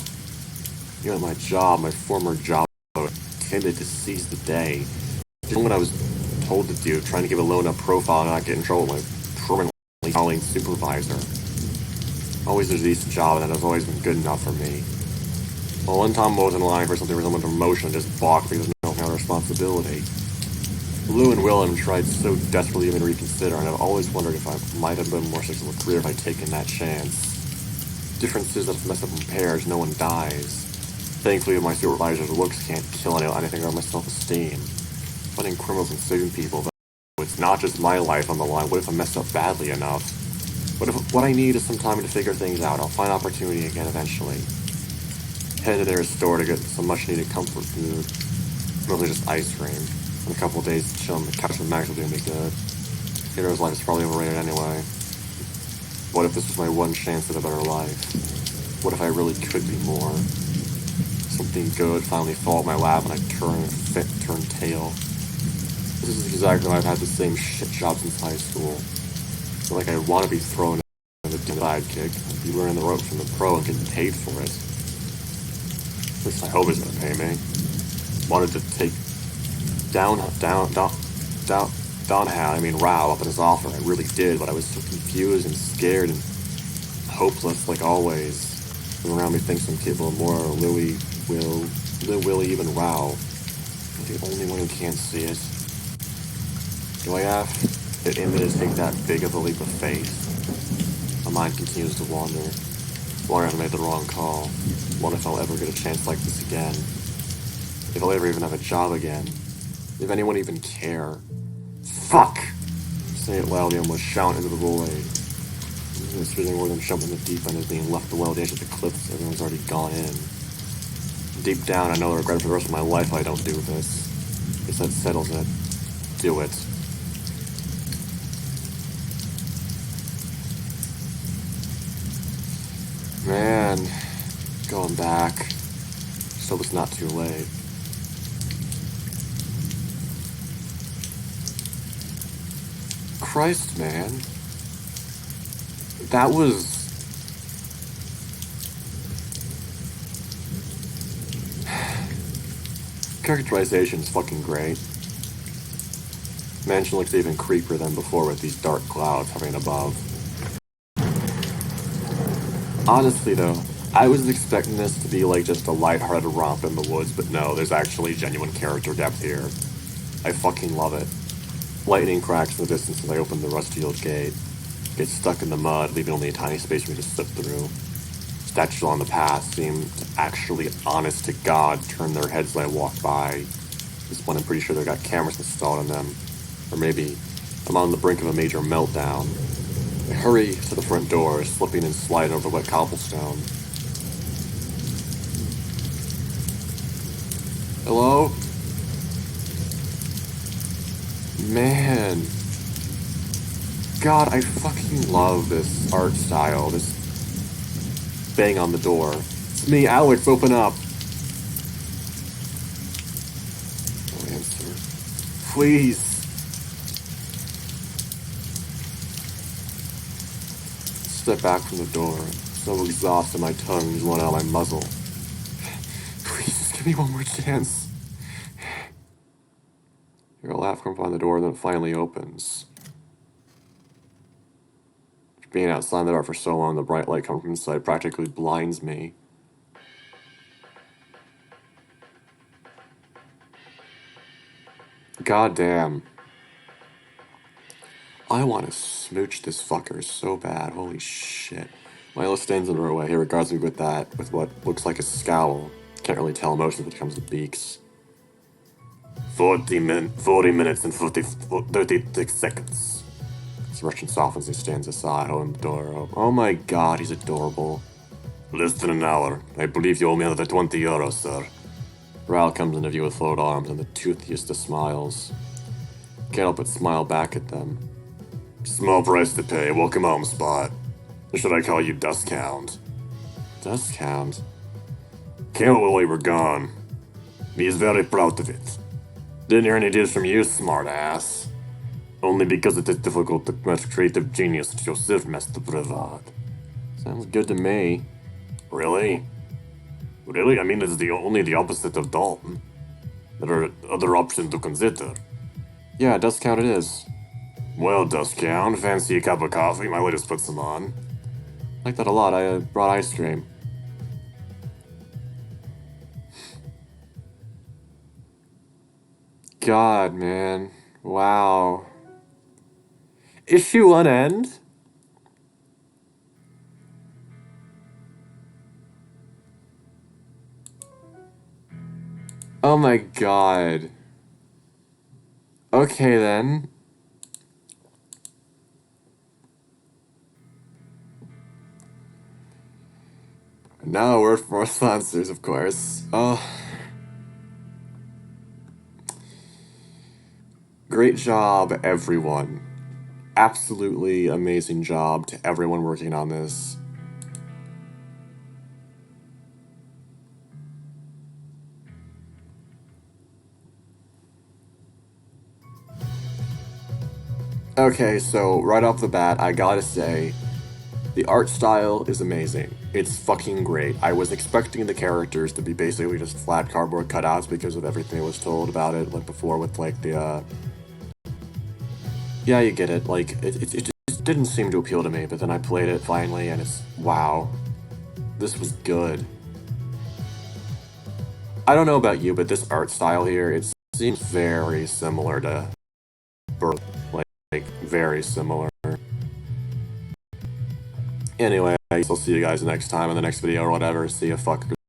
You know, my job, my former job, intended to seize the day. Doing what I was told to do, trying to keep a low enough profile and not get in trouble with my permanently calling supervisor. Always a decent job, and that has always been good enough for me. Well, one time I was in line for something resembling a promotion and just balked because there's no responsibility. Lou and Willem tried so desperately to even reconsider, and I've always wondered if I might have been more successful in a career if I'd taken that chance. Difference is that if I mess up in pairs, no one dies. Thankfully, my supervisor's looks can't kill anything around my self-esteem. Fighting criminals and saving people, but it's not just my life on the line. What if I mess up badly enough? What I need is some time to figure things out. I'll find opportunity again eventually. Head to the nearest store to get some much-needed comfort food. Mostly just ice cream. In a couple of days, chilling on the couch with Max will do me good. Hero's life is probably overrated anyway. What if this was my one chance at a better life? What if I really could be more? Something good finally fall in my lap and I turn tail. This is exactly why I've had the same shit job since high school. I feel like I want to be thrown in the sidekick. I'd be learning the ropes from the pro and getting paid for it. At least I hope he's gonna pay me. Wanted to take Rao up in his offer. I really did, but I was so confused and scared and hopeless like always. Everyone around me thinks I'm capable of more. Louie, Willie, even Rao. I'm the only one who can't see it. Do I have it in me to take that big of a leap of faith? A My mind continues to wander. Wondering if I made the wrong call. Wonder if I'll ever get a chance like this again. If I'll ever even have a job again. If anyone even care. Fuck! Say it loudly and almost shout into the rollway. It's feeling more than jumping the deep end is being left below the edge of the cliffs. Everyone's already gone in. Deep down, I know I'll regret it for the rest of my life if I don't do this. Guess that settles it. Do it. Man, going back. So it's not too late. Christ, man. That was... Characterization is fucking great. Mansion looks even creepier than before with these dark clouds hovering above. Honestly though, I was expecting this to be like just a lighthearted romp in the woods, but no, there's actually genuine character depth here. I fucking love it. Lightning cracks in the distance as I open the rusty old gate. Get stuck in the mud, leaving only a tiny space for me to slip through. Statues on the path seem to actually, honest to God, turn their heads as I walk by. This one, I'm pretty sure they've got cameras installed on them. Or maybe I'm on the brink of a major meltdown. I hurry to the front door, slipping and sliding over the wet cobblestone. Hello? Man. God, I fucking love this art style. This bang on the door. It's me, Alex, open up. No answer. Please. Step back from the door. So exhausted my tongue is one out of my muzzle. Please, just give me one more chance. Hear a laugh come behind the door, and then it finally opens. Being outside in the dark for so long, the bright light coming from inside practically blinds me. God damn. I want to smooch this fucker so bad. Holy shit. Milo stands in the doorway. He regards me with what looks like a scowl. Can't really tell emotions when it comes to beaks. 40 minutes and 36 seconds. His Russian softens as he stands aside, holding the door open. Oh my god, he's adorable. Less than an hour. I believe you owe me another 20 euros, sir. Ral comes into view with folded arms and the toothiest of smiles. Can't help but smile back at them. Small price to pay. Welcome home, Spot. Or should I call you Dusthound? Dusthound? Came while we were gone. He is very proud of it. Didn't hear any deals from you, smartass. Only because it is difficult to match creative genius to yourself, Master Brevard. Sounds good to me. Really? Really? I mean, it's only the opposite of Dalton. There are other options to consider. Yeah, Dusthound it is. Well, Dusthound, fancy a cup of coffee? My latest put some on. I like that a lot. I brought ice cream. God, man. Wow. Issue 1 end? Oh my god. Okay then. Now a word from our sponsors, of course. Great job, everyone. Absolutely amazing job to everyone working on this. Okay, so right off the bat, I gotta say, the art style is amazing. It's fucking great. I was expecting the characters to be basically just flat cardboard cutouts because of everything I was told about it, like before with like the, yeah, you get it. Like, it just didn't seem to appeal to me, but then I played it finally, and it's, wow. This was good. I don't know about you, but this art style here, it seems very similar to Birth. Like very similar. Anyway, I'll see you guys next time in the next video or whatever. See ya, fuckers.